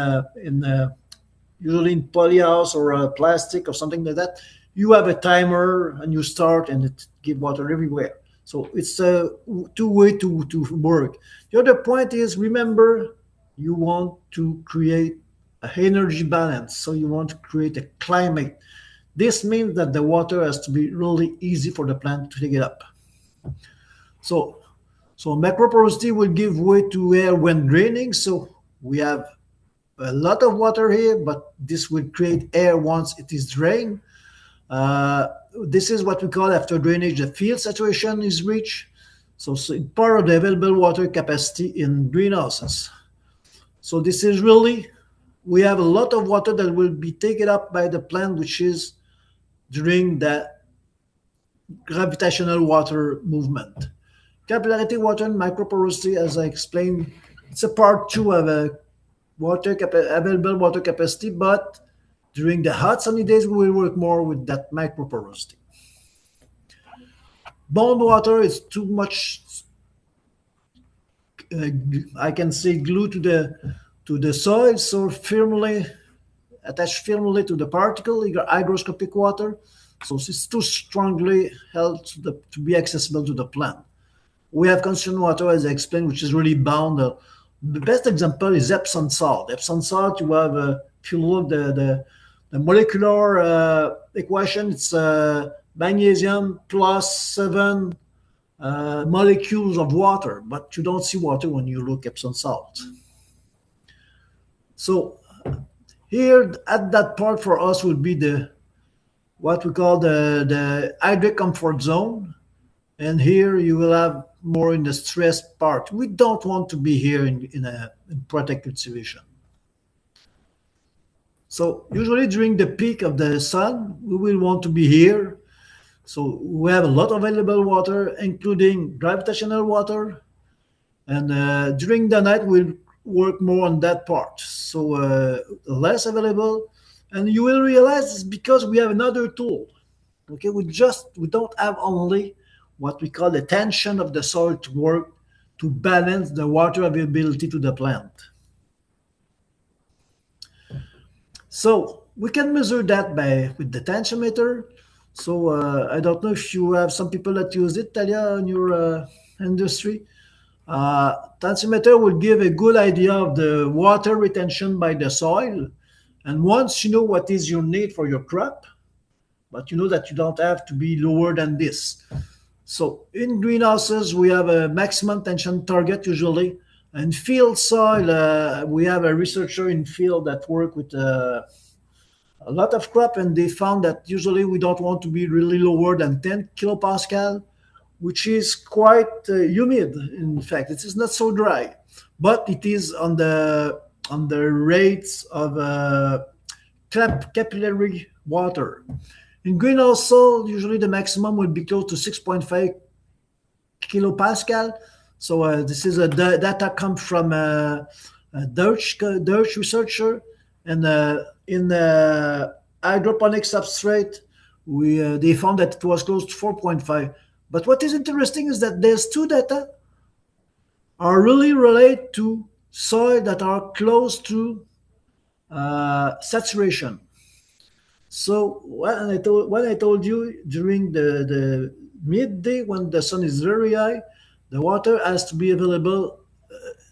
usually in polyhouse or plastic or something like that. You have a timer and you start and it give water everywhere. So it's a two-way to work. The other point is, remember, you want to create a energy balance. So you want to create a climate. This means that the water has to be really easy for the plant to take it up. So, so macroporosity will give way to air when draining. So we have a lot of water here, but this will create air once it is drained. Uh, this is what we call after drainage, the field saturation is reached. So it's part of the available water capacity in greenhouses. So this is really, we have a lot of water that will be taken up by the plant, which is during the gravitational water movement. Capillarity water and microporosity, as I explained, it's a part two of a available water capacity, but during the hot sunny days, we will work more with that microporosity. Bond water is too much, I can say, glued to the soil so firmly, attached firmly to the particle, hygroscopic water. So it's too strongly held to be accessible to the plant. We have concentrated water, as I explained, which is really bound. The best example is Epsom salt. Epsom salt, you have, if you look the molecular equation, it's magnesium plus 7 molecules of water, but you don't see water when you look Epsom salt. So here at that part for us would be the what we call the hydric comfort zone, and here you will have more in the stress part. We don't want to be here in protected situation. So usually during the peak of the sun, we will want to be here. So we have a lot of available water, including gravitational water, and during the night we'll work more on that part. So less available, and you will realize it's because we have another tool. Okay, we don't have only what we call the tension of the soil to work to balance the water availability to the plant. So we can measure that with the tensiometer. So I don't know if you have some people that use it, Talia, in your industry. Tensiometer will give a good idea of the water retention by the soil. And once you know what is your need for your crop, but you know that you don't have to be lower than this. So in greenhouses, we have a maximum tension target usually. In field soil, we have a researcher in field that work with a lot of crop, and they found that usually we don't want to be really lower than 10 kilopascal, which is quite humid. In fact, it is not so dry, but it is on the rates of capillary water. In greenhouse soil, usually the maximum will be close to 6.5 kilopascal. So this is a data come from a Dutch researcher, and in hydroponic substrate, they found that it was close to 4.5. But what is interesting is that there's two data are really related to soil that are close to saturation. So when I told you during the midday when the sun is very high, the water has to be available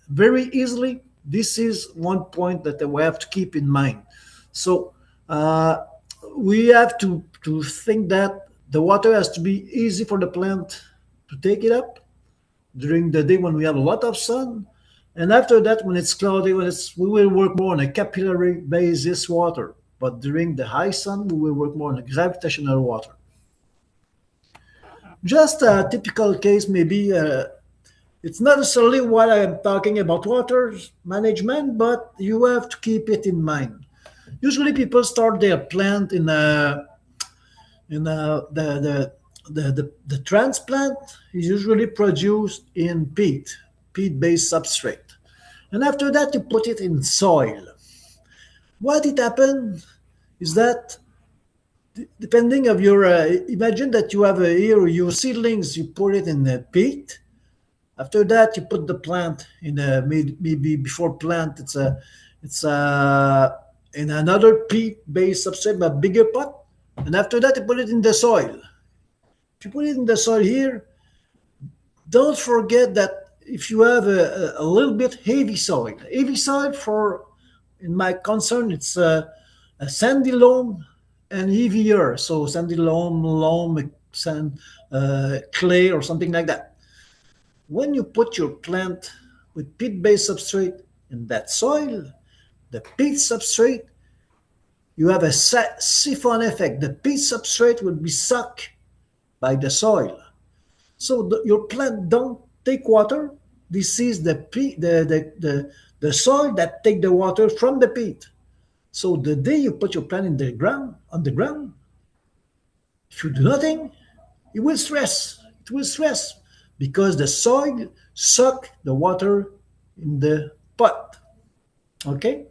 very easily. This is one point that we have to keep in mind. So we have to think that the water has to be easy for the plant to take it up during the day when we have a lot of sun. And after that, when it's cloudy, we will work more on a capillary basis water. But during the high sun, we will work more on a gravitational water. Just a typical case, maybe it's not necessarily what I'm talking about water management, but you have to keep it in mind. Usually, people start their plant in the transplant is usually produced in peat-based substrate, and after that you put it in soil. What it happens is that depending of your imagine that you have here your seedlings, you put it in the peat. After that you put the plant in maybe before plant it's in another peat-based substrate but bigger pot, and after that you put it in the soil. If you put it in the soil here, don't forget that if you have a little bit heavy soil for, in my concern, it's a sandy loam and heavier. So sandy loam, sand, clay or something like that. When you put your plant with peat-based substrate in that soil, the peat substrate, you have a siphon effect. The peat substrate will be sucked by the soil. So your plant don't take water. This is the soil that take the water from the peat. So the day you put your plant on the ground, if you do nothing, it will stress. It will stress because the soil suck the water in the pot. Okay?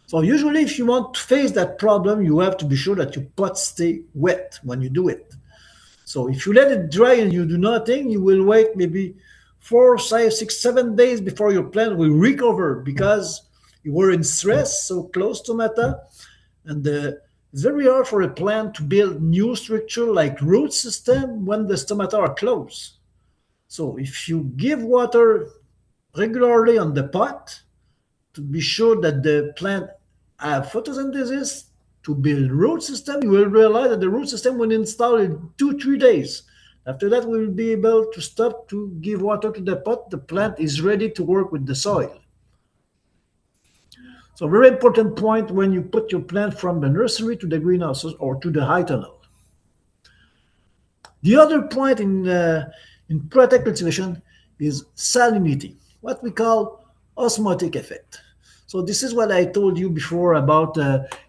So usually if you want to face that problem, you have to be sure that your pot stay wet when you do it. So if you let it dry and you do nothing, you will wait maybe 4, 5, 6, 7 days before your plant will recover because you were in stress, so close to matter. And it's very hard for a plant to build new structure like root system when the stomata are closed. So if you give water regularly on the pot to be sure that the plant have photosynthesis to build root system, you will realize that the root system will install in 2 3 days. After that, we will be able to stop to give water to the pot. The plant is ready to work with the soil. So very important point when you put your plant from the nursery to the greenhouses or to the high tunnel. The other point in protect cultivation is salinity, what we call osmotic effect. So this is what I told you before about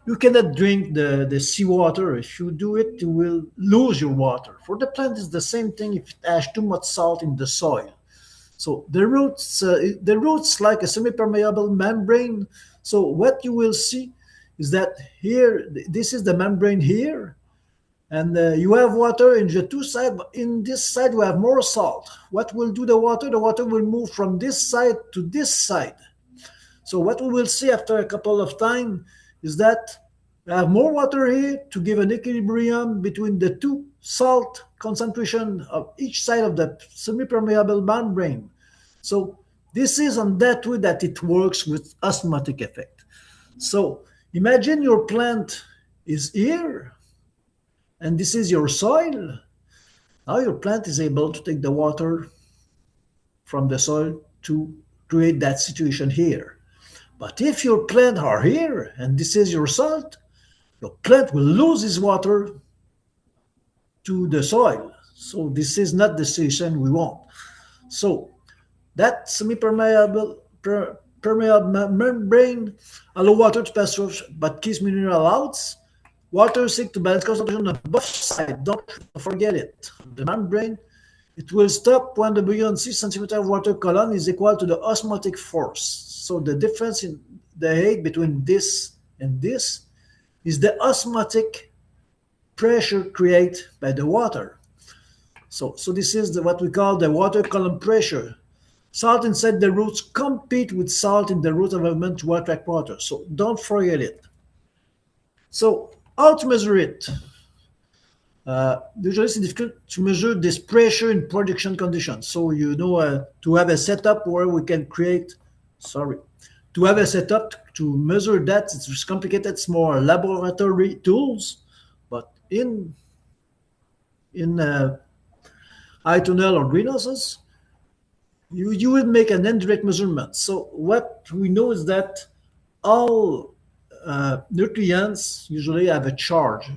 you cannot drink the seawater. If you do it, you will lose your water. For the plant, it's the same thing if it has too much salt in the soil. So the roots like a semi-permeable membrane. So what you will see is that here, this is the membrane here, and you have water in the two sides. But in this side, you have more salt. What will do the water? The water will move from this side to this side. So what we will see after a couple of time is that we have more water here to give an equilibrium between the two salt concentration of each side of the semi-permeable membrane. So this is on that way that it works with osmotic effect. So imagine your plant is here and this is your soil. Now your plant is able to take the water from the soil to create that situation here. But if your plant are here and this is your salt, your plant will lose its water to the soil. So this is not the situation we want. So that semi-permeable permeable membrane allow water to pass through but keeps mineral out. Water seek to balance concentration on both sides. Don't forget it. The membrane, it will stop when the buoyancy centimeter of water column is equal to the osmotic force. So the difference in the height between this and this is the osmotic pressure created by the water. So this is what we call the water column pressure. Salt inside the roots compete with salt in the root environment to attract water. So don't forget it. So how to measure it? Usually it's difficult to measure this pressure in production conditions. So to have a setup where we can create, to have a setup to measure that, it's complicated. It's more laboratory tools, but in high tunnel or greenhouses, you will make an indirect measurement. So what we know is that all nutrients usually have a charge,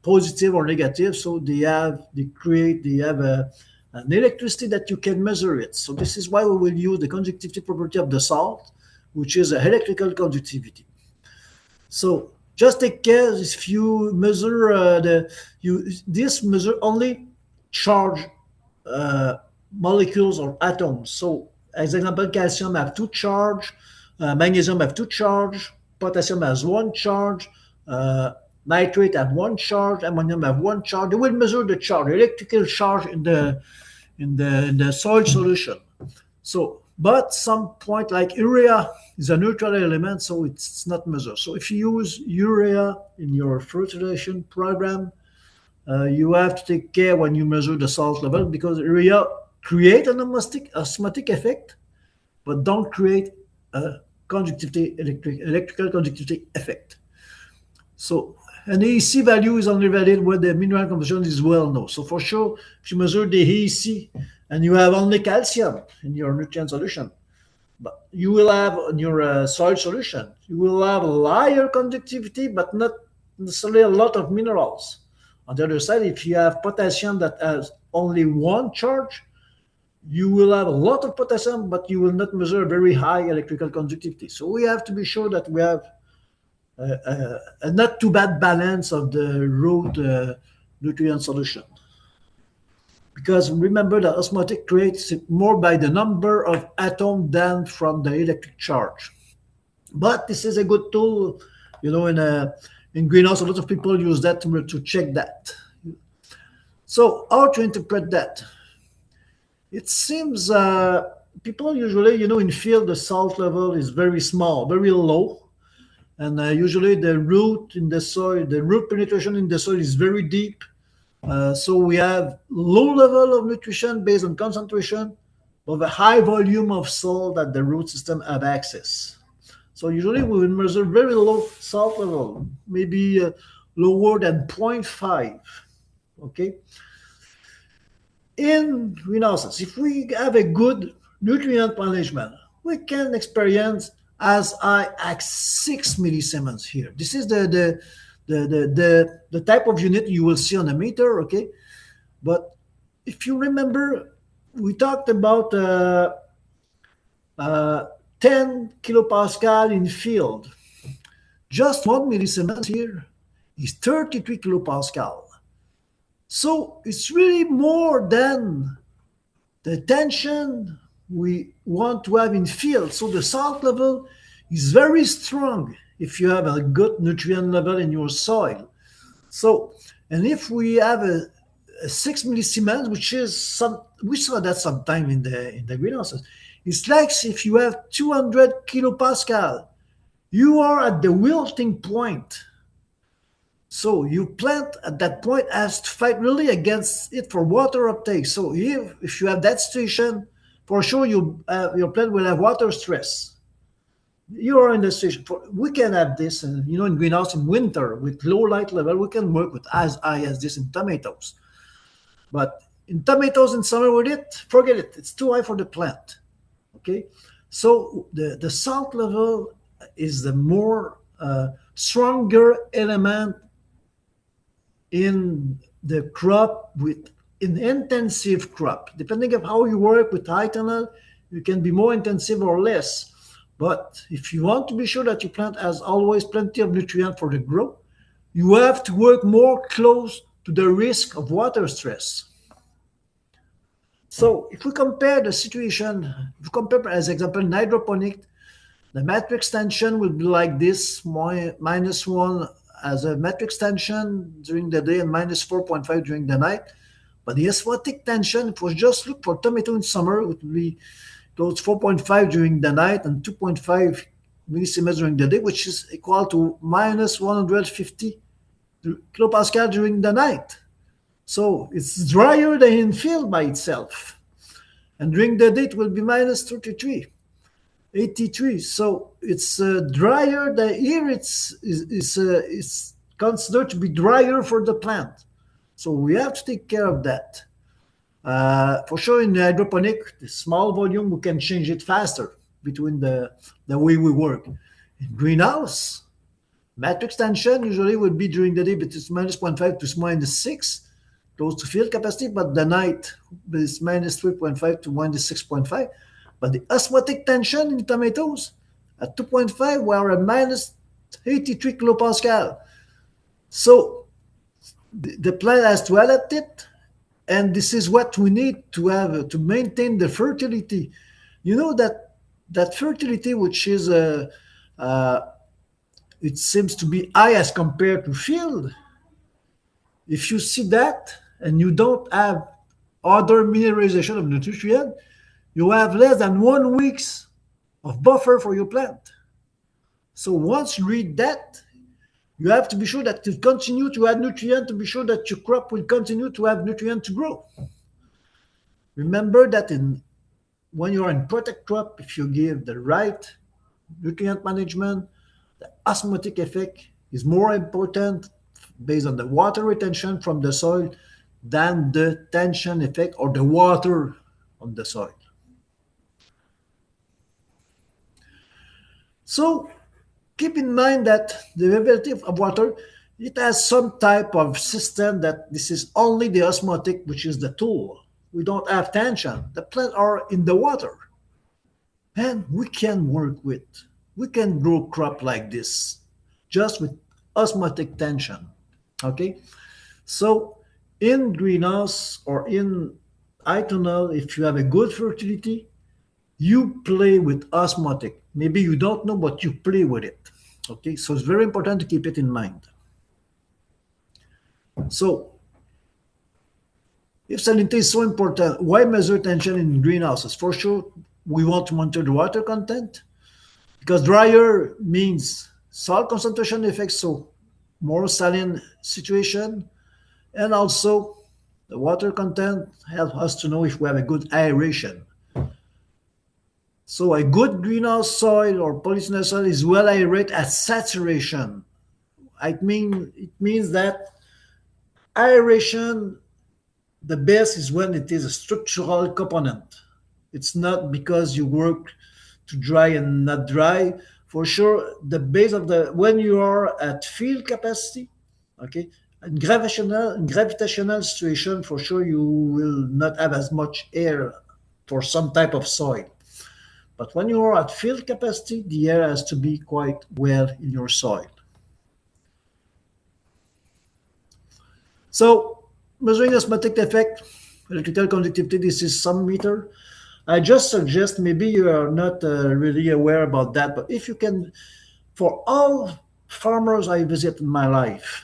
positive or negative. So they have an electricity that you can measure it. So this is why we will use the conductivity property of the salt, which is a electrical conductivity. So just take care if you measure this measure only charge molecules or atoms. So as example, calcium have two charge, magnesium have two charge, potassium has one charge, nitrate have one charge, ammonium have one charge. They will measure the charge, electrical charge in the soil solution. So, but some point like urea is a neutral element, so it's not measured. So if you use urea in your fertilization program, you have to take care when you measure the salt level because urea create an osmotic effect, but don't create a electrical conductivity effect. So an AEC value is only valid when the mineral composition is well known. So for sure, if you measure the AEC and you have only calcium in your nutrient solution, but you will have in your soil solution, you will have a higher conductivity, but not necessarily a lot of minerals. On the other side, if you have potassium that has only one charge, you will have a lot of potassium, but you will not measure very high electrical conductivity. So we have to be sure that we have a not too bad balance of the root nutrient solution. Because remember that osmotic creates more by the number of atoms than from the electric charge. But this is a good tool, in greenhouse, a lot of people use that to check that. So how to interpret that? It seems people usually, in field, the salt level is very small, very low. and usually the root in the soil, the root penetration in the soil is very deep. So we have low level of nutrition based on concentration, but a high volume of salt that the root system have access. So usually we will measure very low salt level, maybe lower than zero point 0.5. Okay. In greenhouses, if we have a good nutrient management, we can experience as high as 6 millisiemens here. This is the type of unit you will see on a meter, okay? But if you remember, we talked about 10 kilopascal in field. Just 1 millisiemens here is 33 kilopascal. So it's really more than the tension we want to have in field. So the salt level is very strong if you have a good nutrient level in your soil. So, and if we have a 6 millisiemens, which is we saw that sometime in the greenhouses, it's like if you have 200 kilopascal, you are at the wilting point. So you plant at that point has to fight really against it for water uptake. So if you have that situation, for sure your plant will have water stress. You are in the situation. We can have this, and in greenhouse in winter with low light level, we can work with as high as this in tomatoes. But in tomatoes in summer with it, forget it. It's too high for the plant. Okay, so the salt level is the more stronger element in the crop with an intensive crop. Depending on how you work with high tunnel, you can be more intensive or less. But if you want to be sure that your plant has always plenty of nutrient for the growth, you have to work more close to the risk of water stress. So if we compare the situation, if we compare as example in hydroponic, the matrix tension will be like this, -1 as a matrix tension during the day and -4.5 during the night. But the osmotic tension, if we just look for tomato in summer, it would be close 4.5 during the night and 2.5 millisiemens during the day, which is equal to -150 kilopascal during the night. So it's drier than in field by itself. And during the day, it will be -33. 83. So it's drier. Here it's considered to be drier for the plant. So we have to take care of that. For sure, in the hydroponic, the small volume, we can change it faster between the way we work. In greenhouse, matrix tension usually would be during the day between -0.5 to -6, close to field capacity, but the night is -3.5 to -6.5. But the osmotic tension in tomatoes at 2.5 were a -83 kilopascal. So the plant has to adapt it, and this is what we need to have to maintain the fertility. You know that fertility, which is it seems to be high as compared to field. If you see that and you don't have other mineralization of nutrient, you have less than 1 week of buffer for your plant. So once you read that, you have to be sure that you continue to add nutrient to be sure that your crop will continue to have nutrient to grow. Remember that when you are in protect crop, if you give the right nutrient management, the osmotic effect is more important based on the water retention from the soil than the tension effect or the water on the soil. So keep in mind that the availability of water, it has some type of system that this is only the osmotic, which is the tool. We don't have tension. The plants are in the water. And we can grow crop like this just with osmotic tension. Okay? So in greenhouse or in high tunnel, if you have a good fertility, you play with osmotic. Maybe you don't know, but you play with it. Okay, so it's very important to keep it in mind. So, if salinity is so important, why measure tension in greenhouses? For sure, we want to monitor the water content because drier means salt concentration effects, so more saline situation, and also the water content helps us to know if we have a good aeration. So a good greenhouse soil or polytunnel soil is well aerated at saturation. It means that aeration, the best is when it is a structural component. It's not because you work to dry and not dry. For sure, the base of the when you are at field capacity, okay, in gravitational situation, for sure you will not have as much air for some type of soil. But when you are at field capacity, the air has to be quite well in your soil. So, measuring osmotic effect, electrical conductivity, this is some meter. I just suggest maybe you are not really aware about that, but if you can, for all farmers I visit in my life,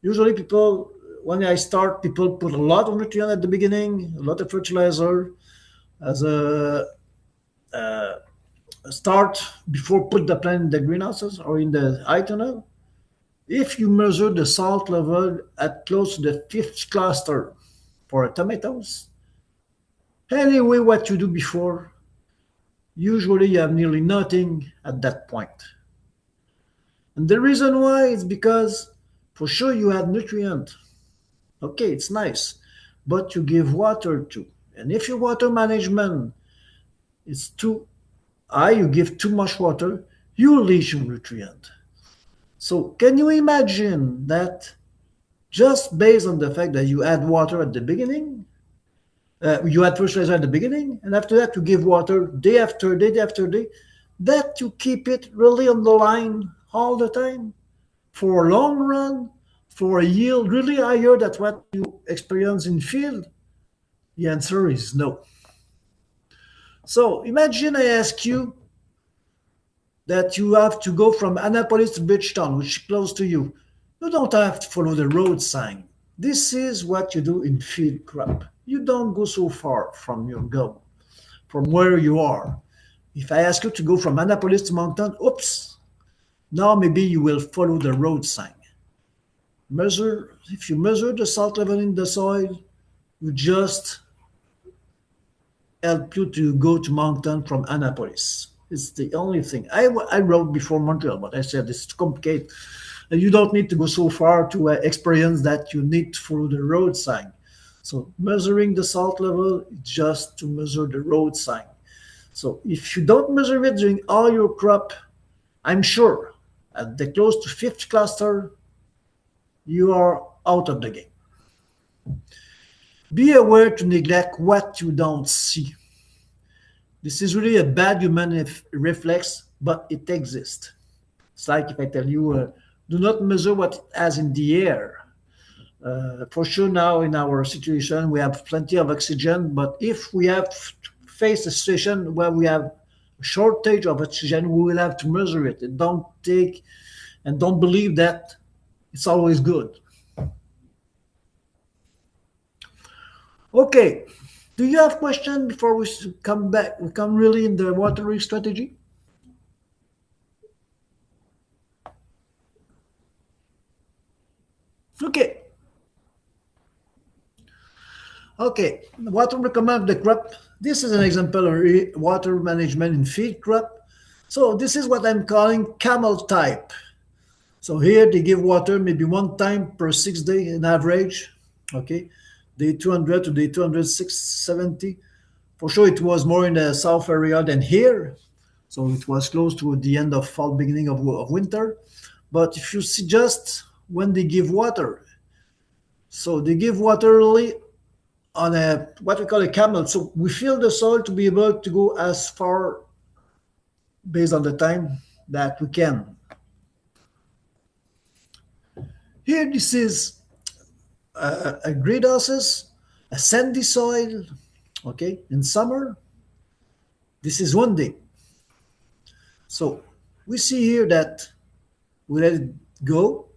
usually people, when I start, people put a lot of nutrient at the beginning, a lot of fertilizer as a start before put the plant in the greenhouses or in the high tunnel. If you measure the salt level at close to the fifth cluster for tomatoes, anyway, what you do before, usually you have nearly nothing at that point. And the reason why is because for sure you have nutrient. Okay, it's nice, but you give water too. And if your water management is too high, you give too much water, you lose your nutrient. So can you imagine that just based on the fact that you add water at the beginning, you add fertilizer at the beginning, and after that you give water day after day, that you keep it really on the line all the time for a long run, for a yield really higher than what you experience in field? The answer is no. So imagine I ask you that you have to go from Annapolis to Bridgetown, which is close to you. You don't have to follow the road sign. This is what you do in field crop. You don't go so far from your goal, from where you are. If I ask you to go from Annapolis to Mountain, oops, now maybe you will follow the road sign. If you measure the salt level in the soil, you just help you to go to Mountain from Annapolis. It's the only thing. I wrote before Montreal, but I said it's complicated. And you don't need to go so far to experience that you need to follow the road sign. So measuring the salt level is just to measure the road sign. So if you don't measure it during all your crop, I'm sure at the close to fifth cluster, you are out of the game. Be aware to neglect what you don't see. This is really a bad human reflex, but it exists. It's like if I tell you, do not measure what it has in the air. For sure, now in our situation, we have plenty of oxygen, but if we have faced a situation where we have a shortage of oxygen, we will have to measure it. And don't believe that it's always good. Okay, do you have questions before we come back? We come really in the watering strategy? Okay. Okay, water recommend of the crop. This is an example of water management in feed crop. So this is what I'm calling camel type. So here they give water maybe one time per 6 days in average. Okay, day 200 to day 270. For sure, it was more in the south area than here. So it was close to the end of fall, beginning of winter. But if you see just when they give water, so they give water early on a what we call a camel. So we fill the soil to be able to go as far based on the time that we can. Here, this is a greenhouses, a sandy soil. Okay, in summer, this is one day. So we see here that we let it go.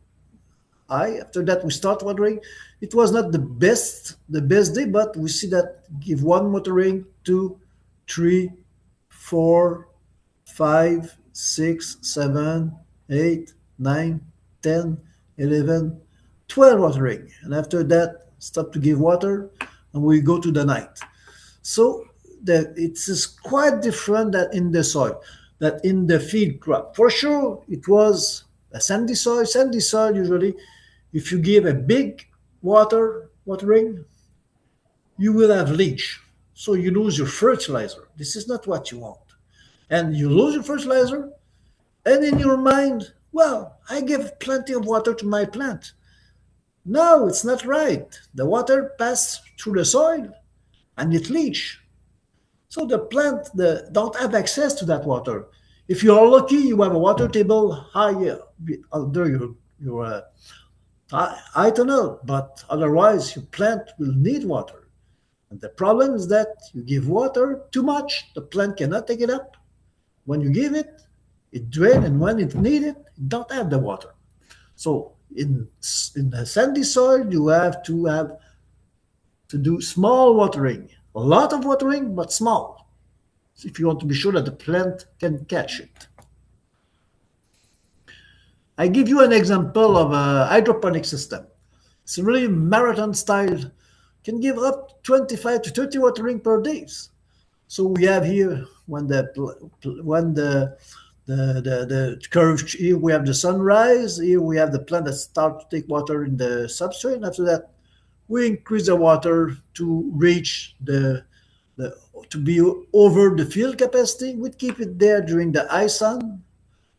After that we start watering. It was not the best day, but we see that give one watering, 2, 3, 4, 5, 6, 7, 8, 9, 10, 11, 12 watering. And after that, stop to give water and we go to the night. So it is quite different that in the soil, that in the field crop. For sure, it was a sandy soil. Sandy soil usually, if you give a big watering, you will have leach. So you lose your fertilizer. This is not what you want. And you lose your fertilizer, and in your mind, well, I give plenty of water to my plant. No, it's not right. The water passed through the soil and it leach. So the plant don't have access to that water. If you are lucky, you have a water table high under your high tunnel, but otherwise your plant will need water. And the problem is that you give water too much, the plant cannot take it up. When you give it, it drains, and when it needs it, it don't have the water. So in the sandy soil, you have to do small watering, a lot of watering, but small, if you want to be sure that the plant can catch it. I give you an example of a hydroponic system. It's really marathon style, can give up 25 to 30 watering per day. So we have here when the curve, here we have the sunrise, here we have the plant that start to take water in the substrate, and after that we increase the water to reach the to be over the field capacity. We keep it there during the high sun,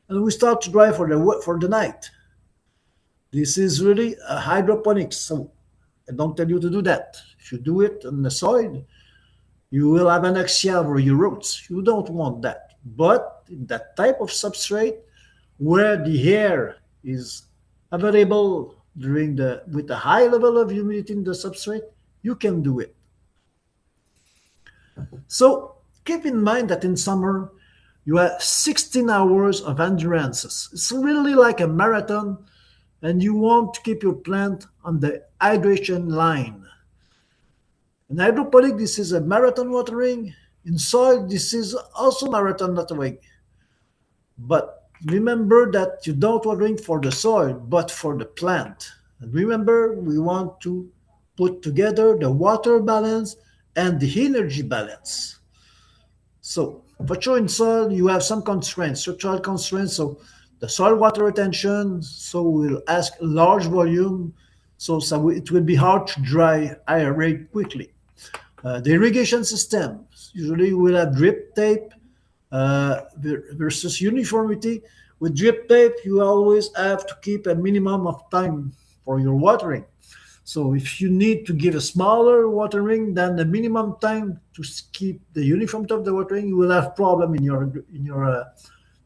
and we start to dry for the night. This is really a hydroponics. So I don't tell you to do that. If you do it on the soil, you will have anoxia over your roots. You don't want that. But in that type of substrate where the air is available during the with a high level of humidity in the substrate, you can do it. So keep in mind that in summer you have 16 hours of endurance. It's really like a marathon, and you want to keep your plant on the hydration line. In hydroponic, this is a marathon watering. In soil, this is also marathon watering. But remember that you don't watering for the soil, but for the plant. And remember, we want to put together the water balance and the energy balance. So for sure in soil, you have some constraints, structural constraints. So the soil water retention, so we'll ask large volume. So it will be hard to dry aerate quickly. The irrigation system, usually we'll have drip tape versus uniformity. With drip tape, you always have to keep a minimum of time for your watering. So if you need to give a smaller watering than the minimum time to keep the uniformity of the watering, you will have problem in your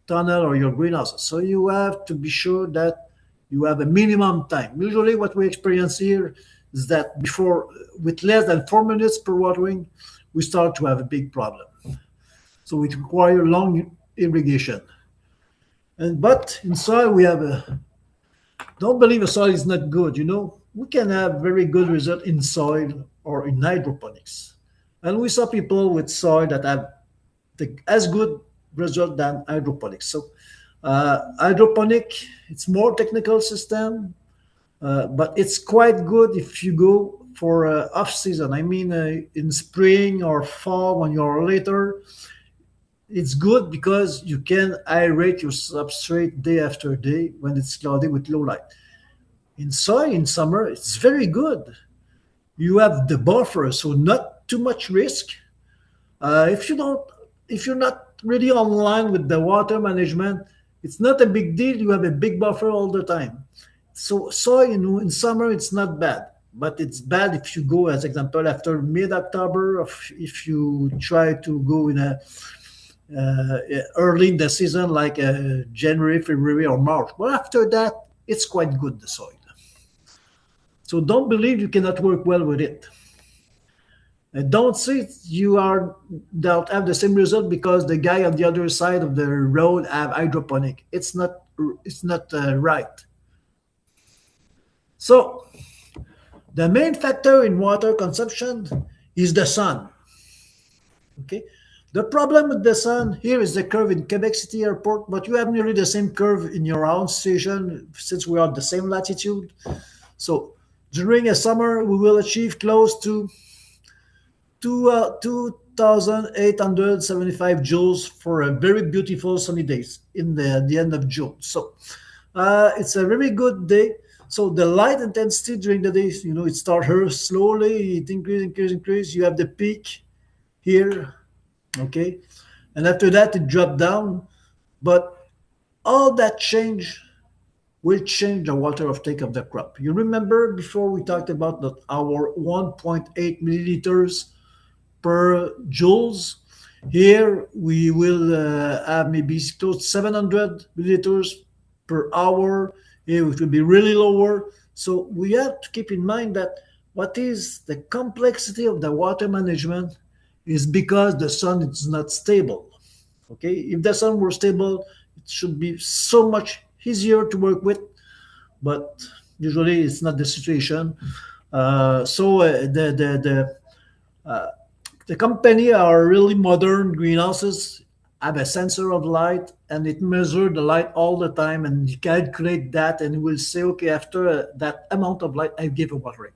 tunnel or your greenhouse. So you have to be sure that you have a minimum time. Usually, what we experience here is that before, with less than 4 minutes per watering, we start to have a big problem. So it requires long irrigation. But in soil, we have a don't believe a soil is not good. We can have very good result in soil or in hydroponics, and we saw people with soil that have as good result than hydroponics. So hydroponic, it's more technical system, but it's quite good if you go for off season. I mean, in spring or fall when you're later, it's good because you can aerate your substrate day after day when it's cloudy with low light. In soil in summer, it's very good. You have the buffer, so not too much risk. If you don't, if you're not really online with the water management, it's not a big deal. You have a big buffer all the time. So soil in summer, it's not bad, but it's bad if you go, as example, after mid-October, if you try to go in a early in the season like January, February, or March. But after that, it's quite good, the soil. So don't believe you cannot work well with it. And don't say don't have the same result because the guy on the other side of the road have hydroponic. It's not right. So the main factor in water consumption is the sun. Okay, The problem with the sun here is the curve in Quebec City Airport, but you have nearly the same curve in your own station since we are at the same latitude. So during a summer, we will achieve close to 2,875 joules for a very beautiful sunny days in the end of June. So it's a very good day. So the light intensity during the day, it starts here slowly, it increase. You have the peak here, okay, and after that it dropped down. But all that change will change the water uptake of the crop. You remember before we talked about that our 1.8 milliliters per joules. Here we will have maybe close to 700 milliliters per hour. Here it will be really lower. So we have to keep in mind that what is the complexity of the water management is because the sun is not stable. Okay, if the sun were stable, it should be so much easier to work with, but usually it's not the situation. The company are really modern greenhouses, have a sensor of light, and it measures the light all the time, and you calculate that, and it will say, okay, after that amount of light, I give a watering.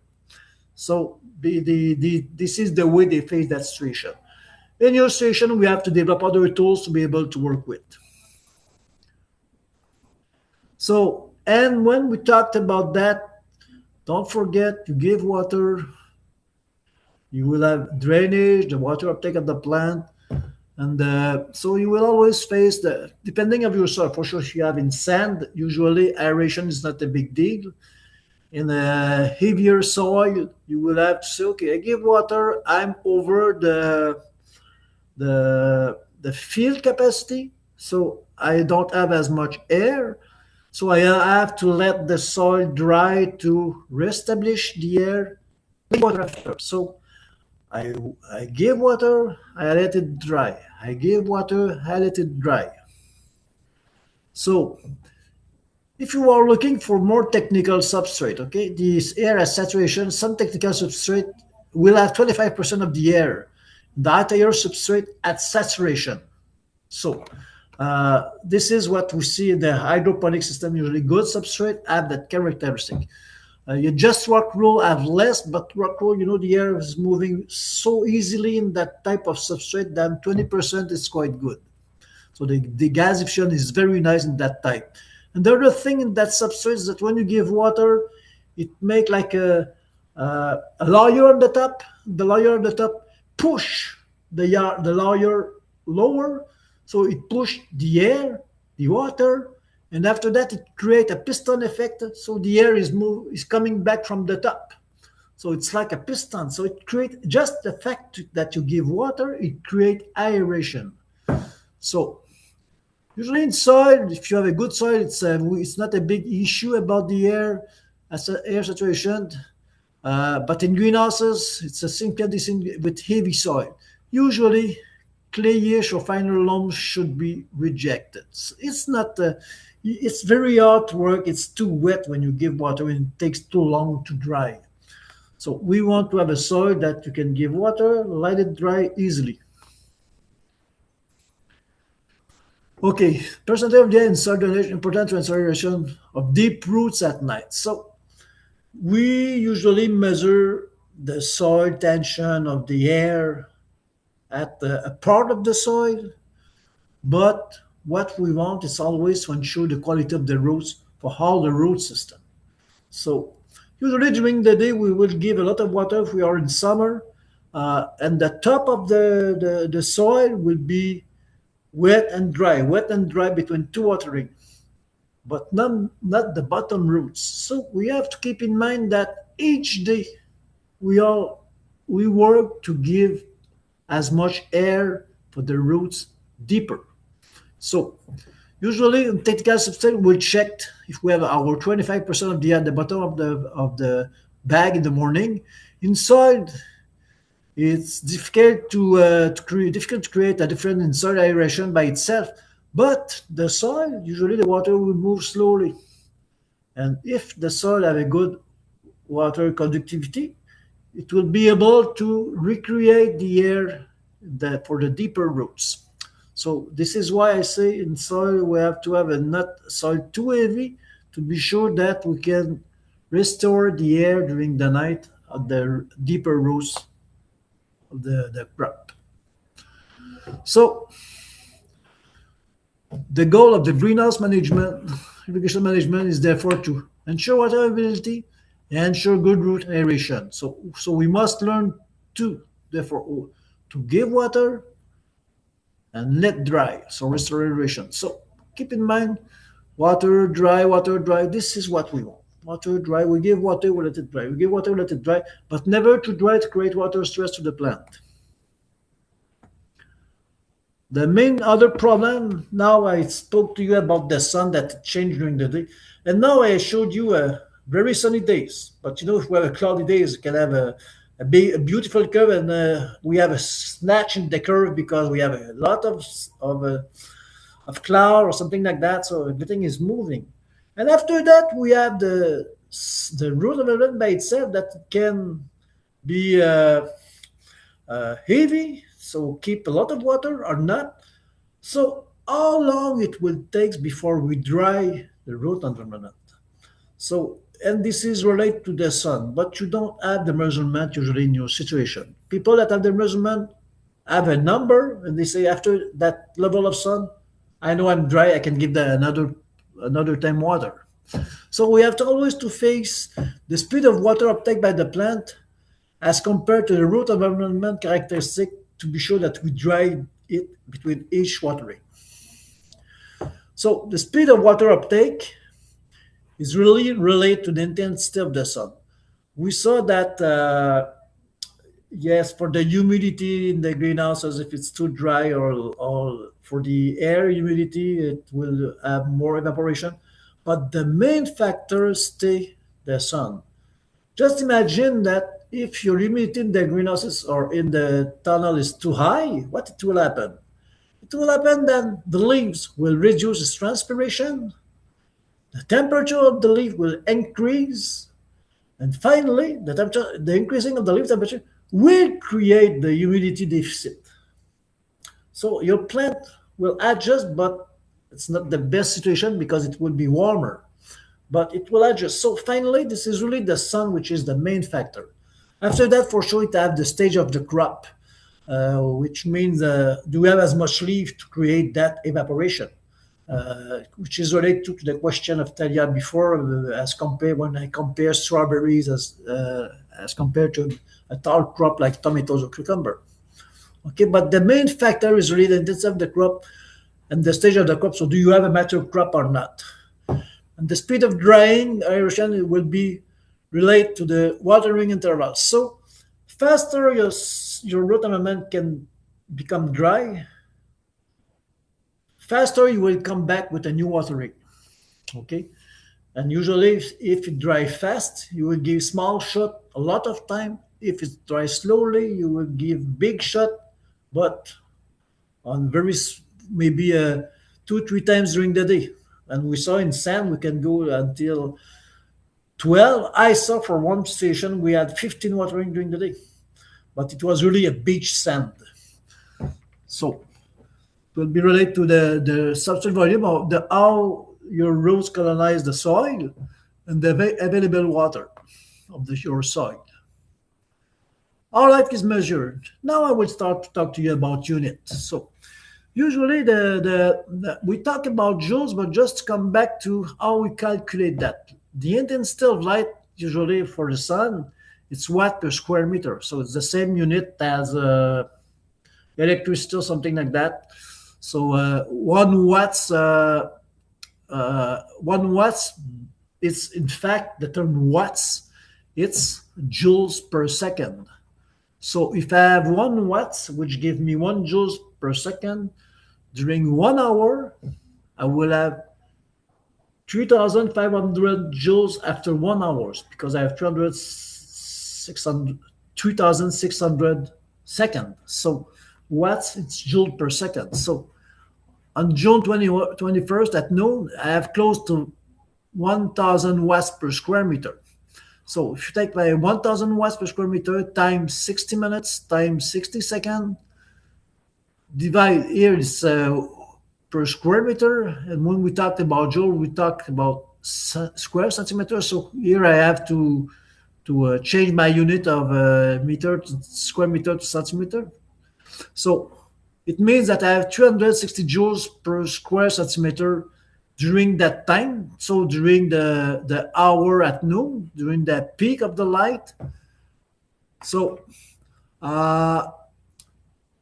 So this is the way they face that situation. In your station, we have to develop other tools to be able to work with. So, and when we talked about that, don't forget to give water. You will have drainage, the water uptake of the plant, and so you will always face the, depending of your soil. For sure, if you have in sand, usually aeration is not a big deal. In a heavier soil, you will have to say, okay, I give water, I'm over the field capacity, so I don't have as much air. So I have to let the soil dry to reestablish the air. Water after. So I, I give water, I let it dry. I give water, I let it dry. So if you are looking for more technical substrate, okay, this air at saturation, some technical substrate will have 25% of the air. The higher substrate at saturation. So this is what we see in the hydroponic system. Usually good substrate have that characteristic. You just rock roll have less, but rock roll, the air is moving so easily in that type of substrate that 20% is quite good. So the gasification is very nice in that type. And the other thing in that substrate is that when you give water, it make like a layer on the top. The layer on the top push the layer lower, so it push the air, the water, and after that it create a piston effect. So the air is coming back from the top. So it's like a piston. So it create just the fact that you give water, it create aeration. So usually in soil, if you have a good soil, it's not a big issue about the air as air saturation. But in greenhouses, it's a simple thing with heavy soil. Usually, clayish or finer loam should be rejected. It's not. It's very hard to work. It's too wet when you give water, and it takes too long to dry. So we want to have a soil that you can give water, let it dry easily. Okay, percentage of the air in soil drainage important to consideration of deep roots at night. So we usually measure the soil tension of the air at a part of the soil, but what we want is always to ensure the quality of the roots for all the root system. So usually during the day we will give a lot of water if we are in summer, and the top of the soil will be wet and dry between two watering, but not the bottom roots. So we have to keep in mind that each day we all we work to give as much air for the roots deeper. So usually in technical substrate we'll check if we have our 25% of the air at the bottom of the bag in the morning. In soil, it's difficult to create a different in soil aeration by itself, but the soil usually the water will move slowly, and if the soil have a good water conductivity, it will be able to recreate the air for the deeper roots. So this is why I say in soil we have to have a not soil too heavy to be sure that we can restore the air during the night at the deeper roots of the crop. So the goal of the greenhouse management, irrigation management, is therefore to ensure water availability and ensure good root aeration. So we must learn to, therefore, to give water and let dry. So restore aeration. So keep in mind, water dry, water dry. This is what we want. Water dry. We give water, we let it dry. We give water, we let it dry, but never to dry to create water stress to the plant. The main other problem, now I spoke to you about the sun that changed during the day, and now I showed you a very sunny days. But you know, if we have a cloudy days, you can have a beautiful curve, and we have a snatch in the curve because we have a lot of cloud or something like that. So everything is moving, and after that we have the root of a event by itself that can be heavy, so keep a lot of water or not. So how long it will take before we dry the root environment? So, and this is related to the sun, but you don't have the measurement usually in your situation. People that have the measurement have a number, and they say after that level of sun, I know I'm dry. I can give that another time water. So we have to always to face the speed of water uptake by the plant as compared to the root environment characteristic to be sure that we dry it between each watering. So the speed of water uptake is really related to the intensity of the sun. We saw that, yes, for the humidity in the greenhouses, if it's too dry or for the air humidity, it will have more evaporation. But the main factor stay the sun. Just imagine that if your humidity in the greenhouses or in the tunnel is too high, what it will happen? It will happen that the leaves will reduce its transpiration, the temperature of the leaf will increase, and finally, the increasing of the leaf temperature will create the humidity deficit. So your plant will adjust, but it's not the best situation because it will be warmer, but it will adjust. So finally, this is really the sun, which is the main factor. After that, for sure, it have the stage of the crop, which means do we have as much leaf to create that evaporation, which is related to the question of Talia before, as compared when I compare strawberries as compared to a tall crop like tomatoes or cucumber. Okay, but the main factor is really the intensity of the crop and the stage of the crop. So do you have a mature crop or not? And the speed of drying aeration will be related to the watering interval. So faster your root environment can become dry, faster you will come back with a new watering. Okay, and usually if it dries fast, you will give small shot a lot of time. If it dries slowly, you will give big shot, but on maybe 2-3 times during the day. And we saw in sand we can go until 12. I saw for one station we had 15 watering during the day, but it was really a beach sand. So it will be related to the substrate volume of the how your roots colonize the soil and the available water of your soil. How life is measured. Now I will start to talk to you about units. So usually we talk about joules, but just come back to how we calculate that. The intensity of light usually for the sun, it's watt per square meter. So it's the same unit as electricity or something like that. So 1 watts, it's in fact the term watts, it's joules per second. So if I have 1 watt, which gives me 1 joules per second, during 1 hour, I will have 3,500 joules after 1 hour because I have 3,600 seconds. So watts, it's joule per second. So on June 21st at noon, I have close to 1,000 watts per square meter. So if you take my 1,000 watts per square meter times 60 minutes times 60 seconds, divide here is per square meter, and when we talked about joule, we talked about square centimeter. So here I have to change my unit of meter to square meter to centimeter. So it means that I have 360 joules per square centimeter during that time. So during the hour at noon, during the peak of the light. So uh,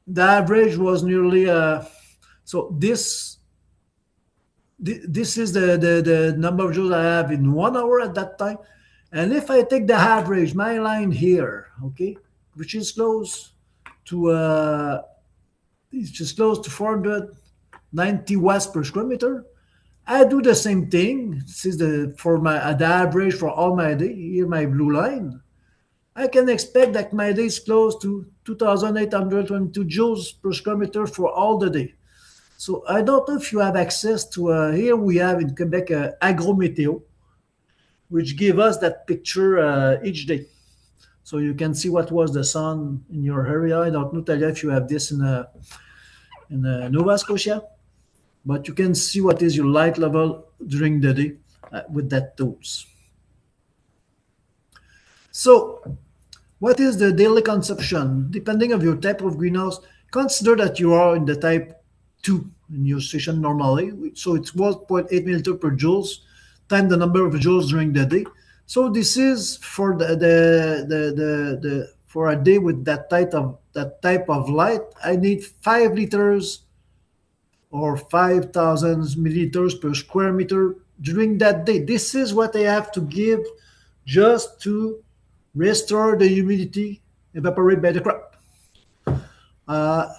the average was nearly so this is the number of joules I have in 1 hour at that time. And if I take the average, my line here, okay, which is close to it's just close to 490 watts per square meter. I do the same thing. This is the average for all my day. Here my blue line. I can expect that my day is close to 2,822 joules per square meter for all the day. So I don't know if you have access to here we have in Quebec Agrometeo, which give us that picture each day. So you can see what was the sun in your area. I don't know, Talia, if you have this in Nova Scotia, but you can see what is your light level during the day with that tools. So what is the daily consumption? Depending of your type of greenhouse, consider that you are in the type 2 in your station normally. So it's 1.8 milliliter per joules times the number of joules during the day. So this is for the for a day with that type of light, I need 5 liters or 5,000 milliliters per square meter during that day. This is what I have to give just to restore the humidity evaporated by the crop.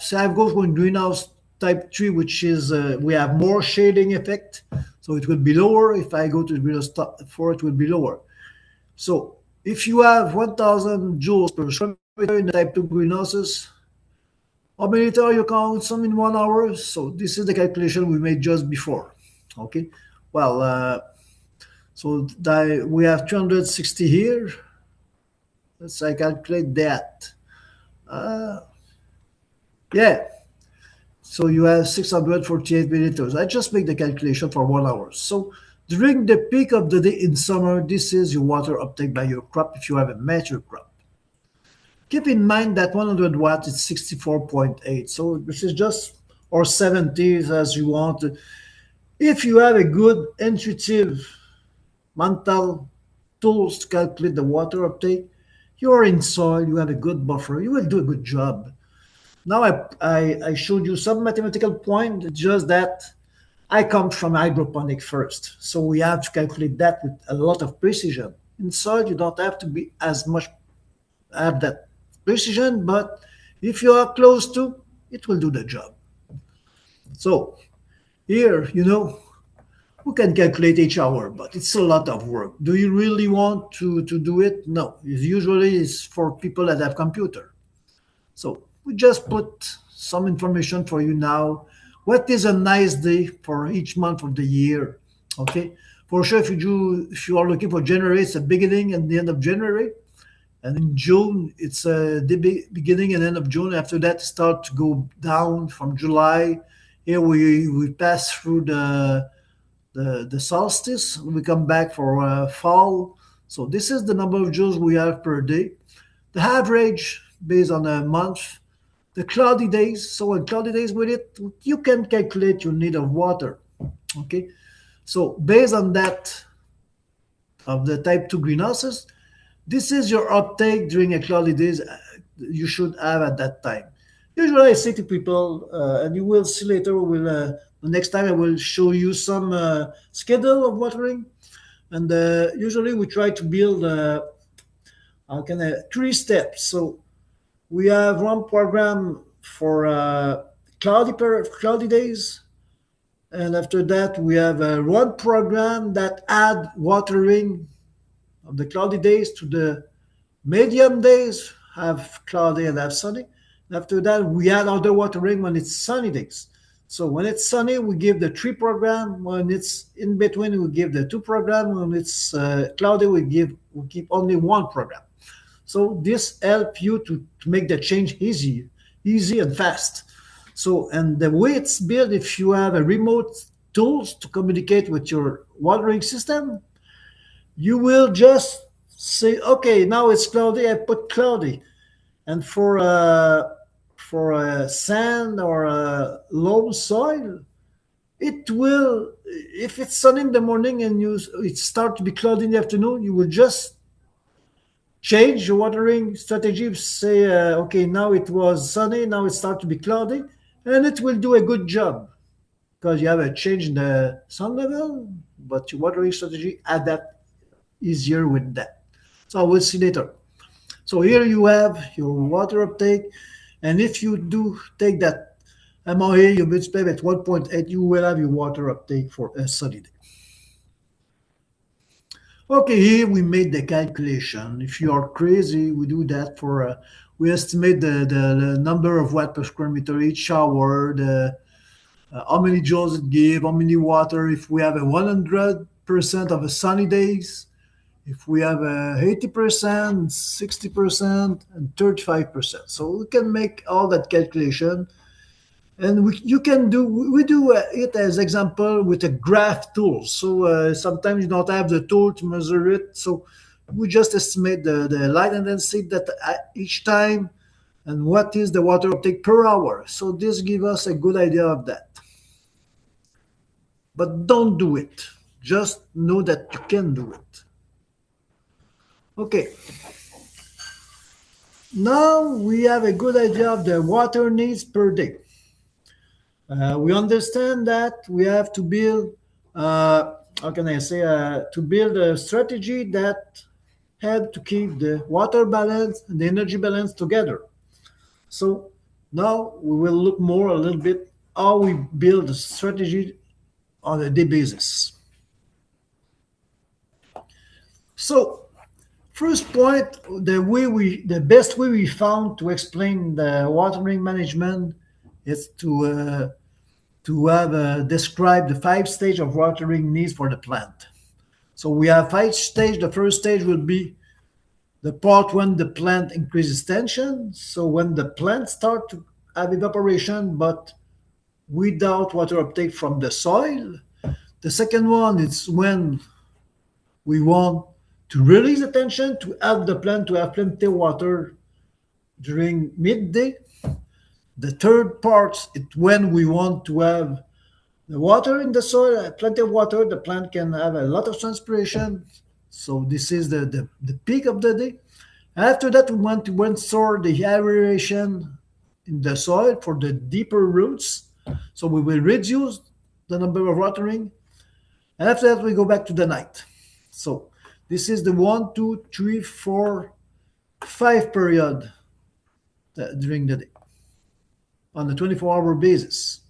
So I've got one greenhouse type 3, which is we have more shading effect. So it will be lower. If I go to the greenhouse 4, it will be lower. So if you have 1,000 joules per square meter in the type 2 greenhouses, how many liter you count some in 1 hour? So this is the calculation we made just before. Okay. Well, so we have 260 here. Let's I calculate that. Uh, yeah. So you have 648 milliliters. I just make the calculation for 1 hour. So during the peak of the day in summer, this is your water uptake by your crop if you have a mature crop. Keep in mind that 100 watts is 64.8. So this is just, or 70 as you want. If you have a good intuitive mental tools to calculate the water uptake, you are in soil, you have a good buffer, you will do a good job. Now I showed you some mathematical point, just that I come from hydroponic first. So we have to calculate that with a lot of precision. In soil, you don't have to be as much have that precision, but if you are close to, it will do the job. So here, we can calculate each hour, but it's a lot of work. Do you really want to do it? No. It usually is for people that have computer. So we just put some information for you now. What is a nice day for each month of the year? Okay. For sure, if you are looking for January, it's the beginning and the end of January. And in June, it's the beginning and end of June. After that, start to go down from July. Here we pass through the solstice. We come back for fall. So this is the number of joules we have per day. The average based on a month. The cloudy days. So on cloudy days with it, you can calculate your need of water. Okay. So based on that of the type 2 greenhouses, this is your uptake during a cloudy days you should have at that time. Usually I say to people, and you will see later, the next time I will show you some schedule of watering. And usually we try to build kind of 3 steps. So we have one program for cloudy days. And after that, we have one program that add watering of the cloudy days to the medium days, have cloudy and have sunny. After that, we add other watering when it's sunny days. So when it's sunny, we give the 3 program. When it's in between, we give the 2 program. When it's cloudy, we keep only 1 program. So this help you to make the change easy and fast. So, and the way it's built, if you have a remote tools to communicate with your watering system, you will just say, okay, now it's cloudy, I put cloudy. And for a sand or a loam soil, it will, if it's sunny in the morning and it start to be cloudy in the afternoon, you will just change your watering strategy. Say, okay, now it was sunny, now it starts to be cloudy, and it will do a good job because you have a change in the sun level, but your watering strategy adapt easier with that. So we'll see later. So here you have your water uptake, and if you do take that amount here, you multiply with 1.8, you will have your water uptake for a sunny day. Okay, here we made the calculation. If you are crazy, we do that for, we estimate the number of watt per square meter each shower, the how many joules it give, how many water, if we have a 100% of a sunny days, if we have a 80%, 60%, and 35%. So we can make all that calculation. And you can do, we do it as example with a graph tool. So sometimes you don't have the tool to measure it. So we just estimate the light intensity that each time and what is the water uptake per hour. So this gives us a good idea of that. But don't do it. Just know that you can do it. Okay. Now we have a good idea of the water needs per day. We understand that we have to build, how can I say, to build a strategy that help to keep the water balance and the energy balance together. So now we will look more a little bit how we build a strategy on a day basis. So first point, the best way we found to explain the watering management is to have described the 5 stage of watering needs for the plant. So we have 5 stage. The first stage will be the part when the plant increases tension. So when the plant start to have evaporation, but without water uptake from the soil. The second one is when we want to release the tension to help the plant to have plenty of water during midday. The third part is when we want to have the water in the soil, plenty of water, the plant can have a lot of transpiration. So this is the peak of the day. After that, we want to restore the aeration in the soil for the deeper roots. So we will reduce the number of watering. And after that, we go back to the night. So this is the 1, 2, 3, 4, 5 period during the day on a 24-hour basis.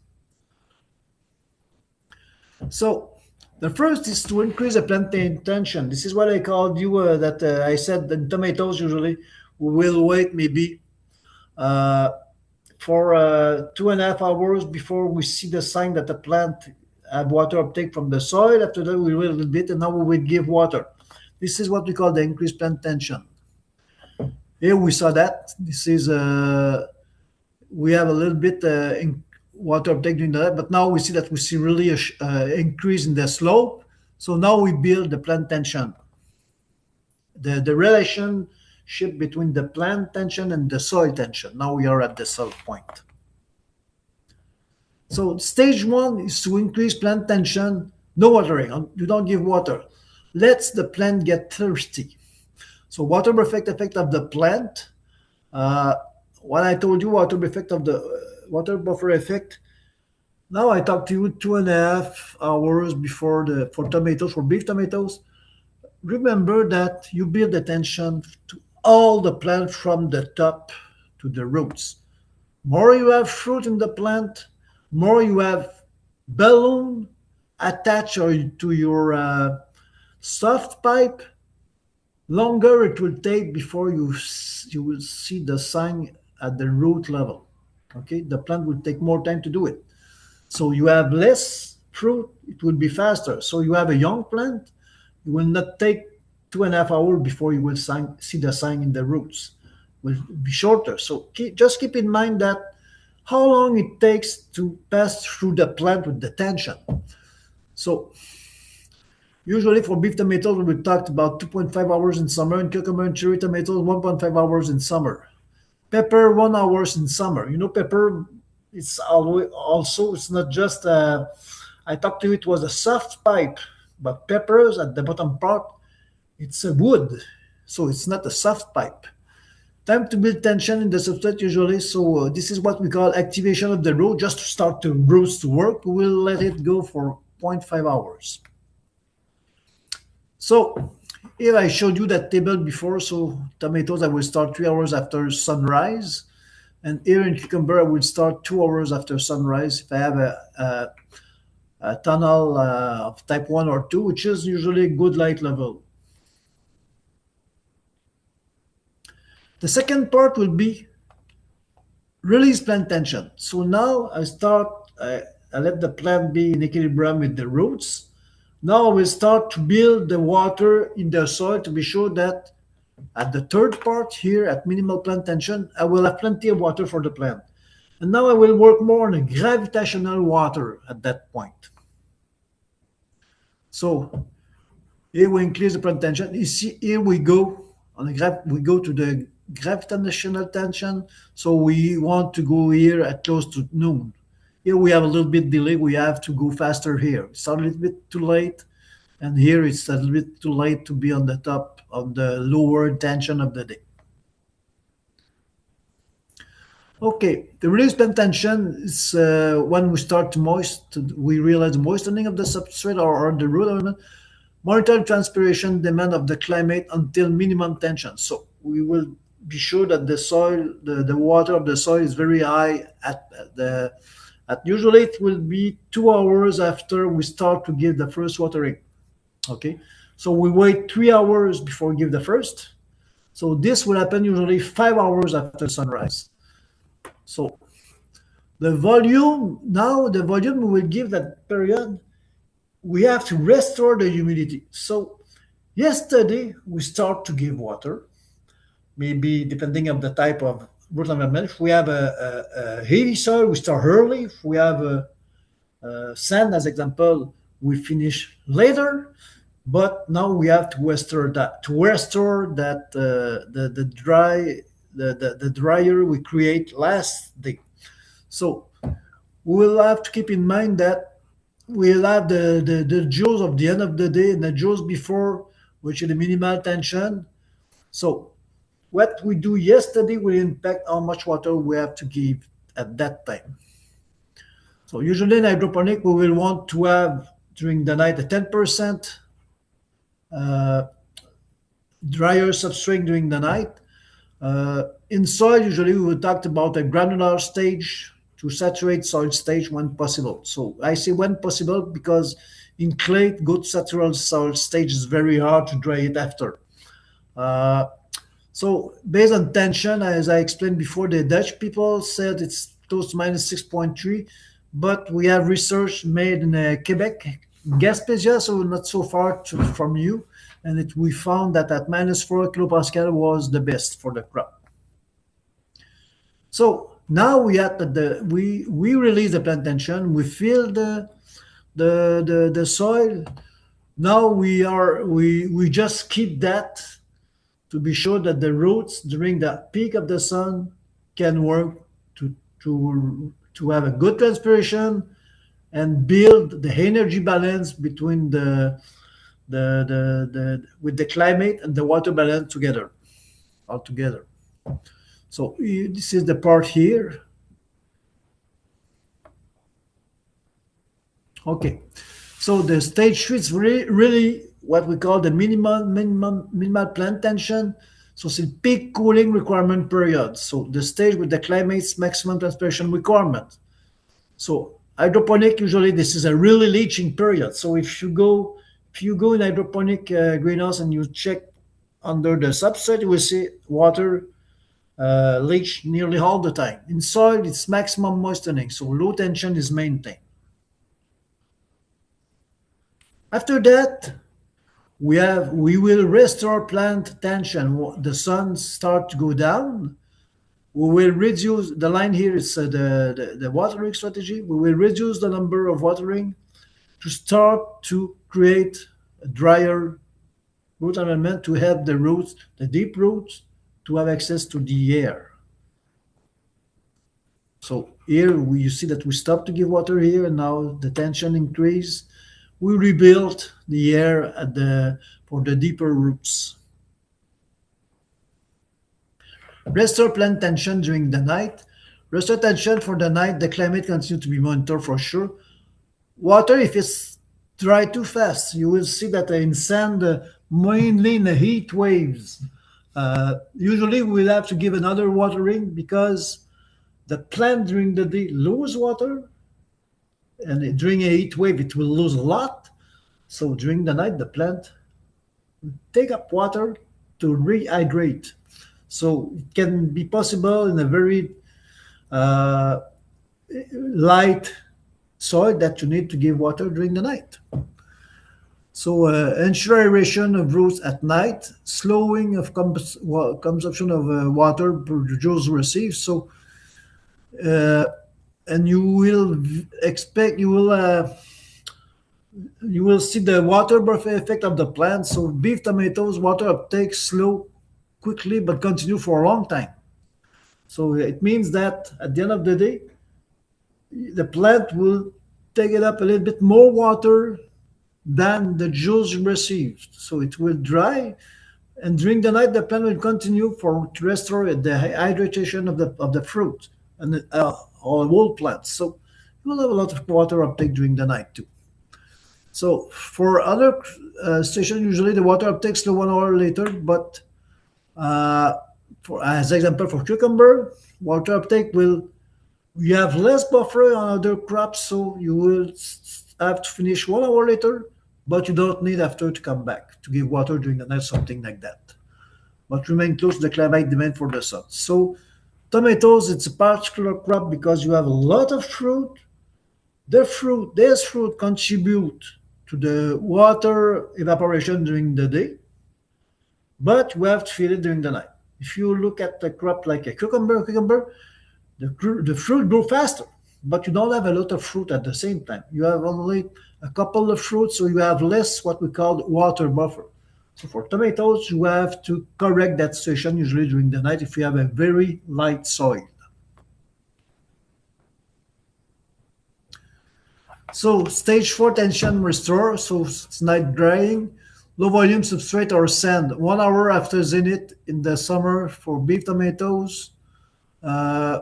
So the first is to increase the planting tension. This is what I called you that I said the tomatoes usually will wait maybe for 2.5 hours before we see the sign that the plant have water uptake from the soil. After that, we wait a little bit and now we will give water. This is what we call the increased plant tension. Here we saw that. This is, we have a little bit water uptake during that, but now we see that we see really a increase in the slope. So now we build the plant tension. The relationship between the plant tension and the soil tension. Now we are at the soil point. So stage 1 is to increase plant tension, no watering. You don't give water. Let the plant get thirsty. So water effect of the plant. What I told you, water effect of the water buffer effect. Now I talked to you 2.5 hours before for tomatoes, for beef tomatoes. Remember that you build attention to all the plant from the top to the roots. More you have fruit in the plant, more you have balloon attached to your soft pipe, longer it will take before you will see the sign at the root level. Okay, the plant will take more time to do it. So you have less fruit, it will be faster. So you have a young plant, it will not take 2.5 hours before you will see the sign in the roots. It will be shorter. So just keep in mind that how long it takes to pass through the plant with the tension. So usually for beef tomatoes, we talked about 2.5 hours in summer, and cucumber and cherry tomatoes 1.5 hours in summer. Pepper 1 hour in summer. Pepper. It's always also it's not just. I talked to you. It was a soft pipe, but peppers at the bottom part, it's a wood, so it's not a soft pipe. Time to build tension in the substrate usually. So this is what we call activation of the root. Just to start the roots to work, we'll let it go for zero point 0.5 hours. So here I showed you that table before. So tomatoes, I will start 3 hours after sunrise. And here in cucumber, I will start 2 hours after sunrise if I have a tunnel of type 1 or 2, which is usually a good light level. The second part will be release plant tension. So now I let the plant be in equilibrium with the roots. Now I will start to build the water in the soil to be sure that at the third part here at minimal plant tension, I will have plenty of water for the plant. And now I will work more on the gravitational water at that point. So here we increase the plant tension. You see, here we go on the we go to the gravitational tension. So we want to go here at close to noon. Here we have a little bit delay. We have to go faster here. It's a little bit too late. And here it's a little bit too late to be on the top of the lower tension of the day. Okay, the release plant tension is when we start to we realize moistening of the substrate or the root element, monitor transpiration demand of the climate until minimum tension. So we will be sure that the soil, the water of the soil is very high usually it will be 2 hours after we start to give the first watering. Okay, so we wait 3 hours before we give the first. So this will happen usually 5 hours after sunrise. So the volume we will give that period, we have to restore the humidity. So yesterday we start to give water, maybe depending on the type of root environment. If we have a heavy soil, we start early. If we have a sand, as example, we finish later. But now we have to restore that. The dryer we create last day. So we'll have to keep in mind that we'll have the joules of the end of the day and the joules before, which is the minimal tension. So what we do yesterday will impact how much water we have to give at that time. So usually in hydroponic, we will want to have during the night a 10% drier substrate during the night. In soil, usually we will talk about a granular stage to saturate soil stage when possible. So I say when possible because in clay, good saturated soil stage is very hard to dry it after. So based on tension, as I explained before, the Dutch people said it's close to minus 6.3, but we have research made in Quebec, Gaspésia, so not so far from you, and we found that at minus 4 kilopascal was the best for the crop. So now we release the plant tension, we fill the soil. Now we just keep that to be sure that the roots during the peak of the sun can work to have a good transpiration and build the energy balance between with the climate and the water balance together, all together. So this is the part here. Okay, so the stage 3 is really what we call the minimal plant tension. So it's a peak cooling requirement period. So the stage with the climate's maximum transpiration requirement. So hydroponic, usually this is a really leaching period. So if you go in hydroponic greenhouse and you check under the substrate, you will see water leach nearly all the time. In soil, it's maximum moistening, so low tension is maintained. After that, we will restore plant tension. The sun start to go down. We will reduce the line here is the watering strategy. We will reduce the number of watering to start to create a drier root environment to help the roots, the deep roots, to have access to the air. So here you see that we stop to give water here, and now the tension increase. We rebuild the air for the deeper roots. Restore plant tension during the night. Restore tension for the night. The climate continues to be monitored for sure. Water, if it's dry too fast, you will see that in sand, mainly in the heat waves. Usually, we'll have to give another watering because the plant during the day lose water, and during a heat wave, it will lose a lot. So during the night, the plant take up water to rehydrate. So it can be possible in a very uh, light soil that you need to give water during the night. So ensure aeration of roots at night, slowing of consumption of water per joules received. So uh, and you will see the water buffer effect of the plant. So beef tomatoes water uptake slow quickly but continue for a long time. So it means that at the end of the day, the plant will take it up a little bit more water than the joules received. So it will dry, and during the night the plant will continue to restore the hydration of the fruit and or whole plant. So you will have a lot of water uptake during the night too. So for other stations, usually the water uptake slow 1 hour later, but uh, for as example for cucumber, water uptake will you have less buffer on other crops, so you will have to finish 1 hour later, but you don't need after to come back to give water during the night, something like that. But remain close to the climate demand for the sun. So tomatoes, it's a particular crop because you have a lot of fruit. This fruit contribute to the water evaporation during the day, but you have to feed it during the night. If you look at the crop like a cucumber, the fruit grow faster, but you don't have a lot of fruit at the same time. You have only a couple of fruits, so you have less what we call water buffer. So for tomatoes, you have to correct that situation usually during the night if you have a very light soil. So stage 4 tension restore, so it's night drying, low volume substrate or sand, 1 hour after zenith in the summer for beef tomatoes. Uh,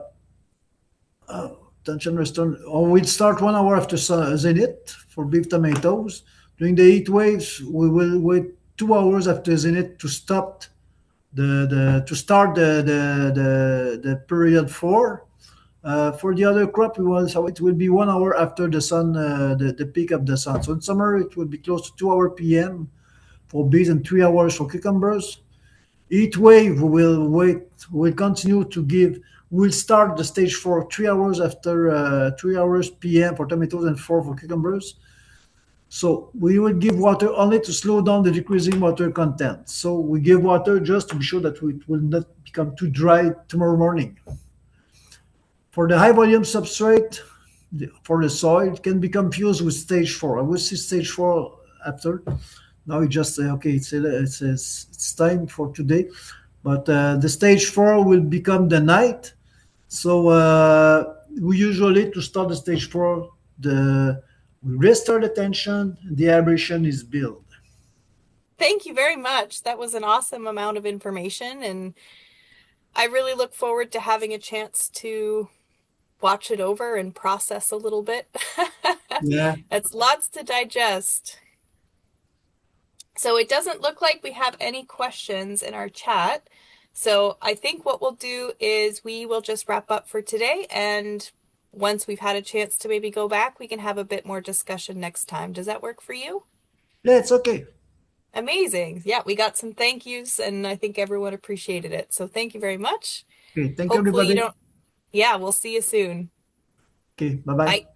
Tension restore, or we'd start 1 hour after zenith for beef tomatoes. During the heat waves, we will wait 2 hours after zenith to stop to start the period 4. For the other crop, so it will be 1 hour after the sun, the peak of the sun. So in summer, it will be close to 2 hour p.m. for beets and 3 hours for cucumbers. Heat wave will wait. Will continue to give. We'll start the stage 4 3 hours after 3 hours p.m. for tomatoes and 4 for cucumbers. So we will give water only to slow down the decreasing water content. So we give water just to be sure that it will not become too dry tomorrow morning. For the high volume substrate, for the soil, it can be confused with stage 4. I will see stage 4 after. Now you just say, okay, it's time for today. But the stage 4 will become the night. So we usually, to start the stage 4, we restore the tension, the aeration is built. Thank you very much. That was an awesome amount of information, and I really look forward to having a chance to watch it over and process a little bit. Yeah. It's lots to digest. So it doesn't look like we have any questions in our chat. So I think what we'll do is we will just wrap up for today. And once we've had a chance to maybe go back, we can have a bit more discussion next time. Does that work for you? Yeah, it's okay. Amazing. Yeah, we got some thank yous and I think everyone appreciated it. So thank you very much. Okay, thank you, Hopefully you everybody. don't, yeah, we'll see you soon. Okay, bye bye. Bye.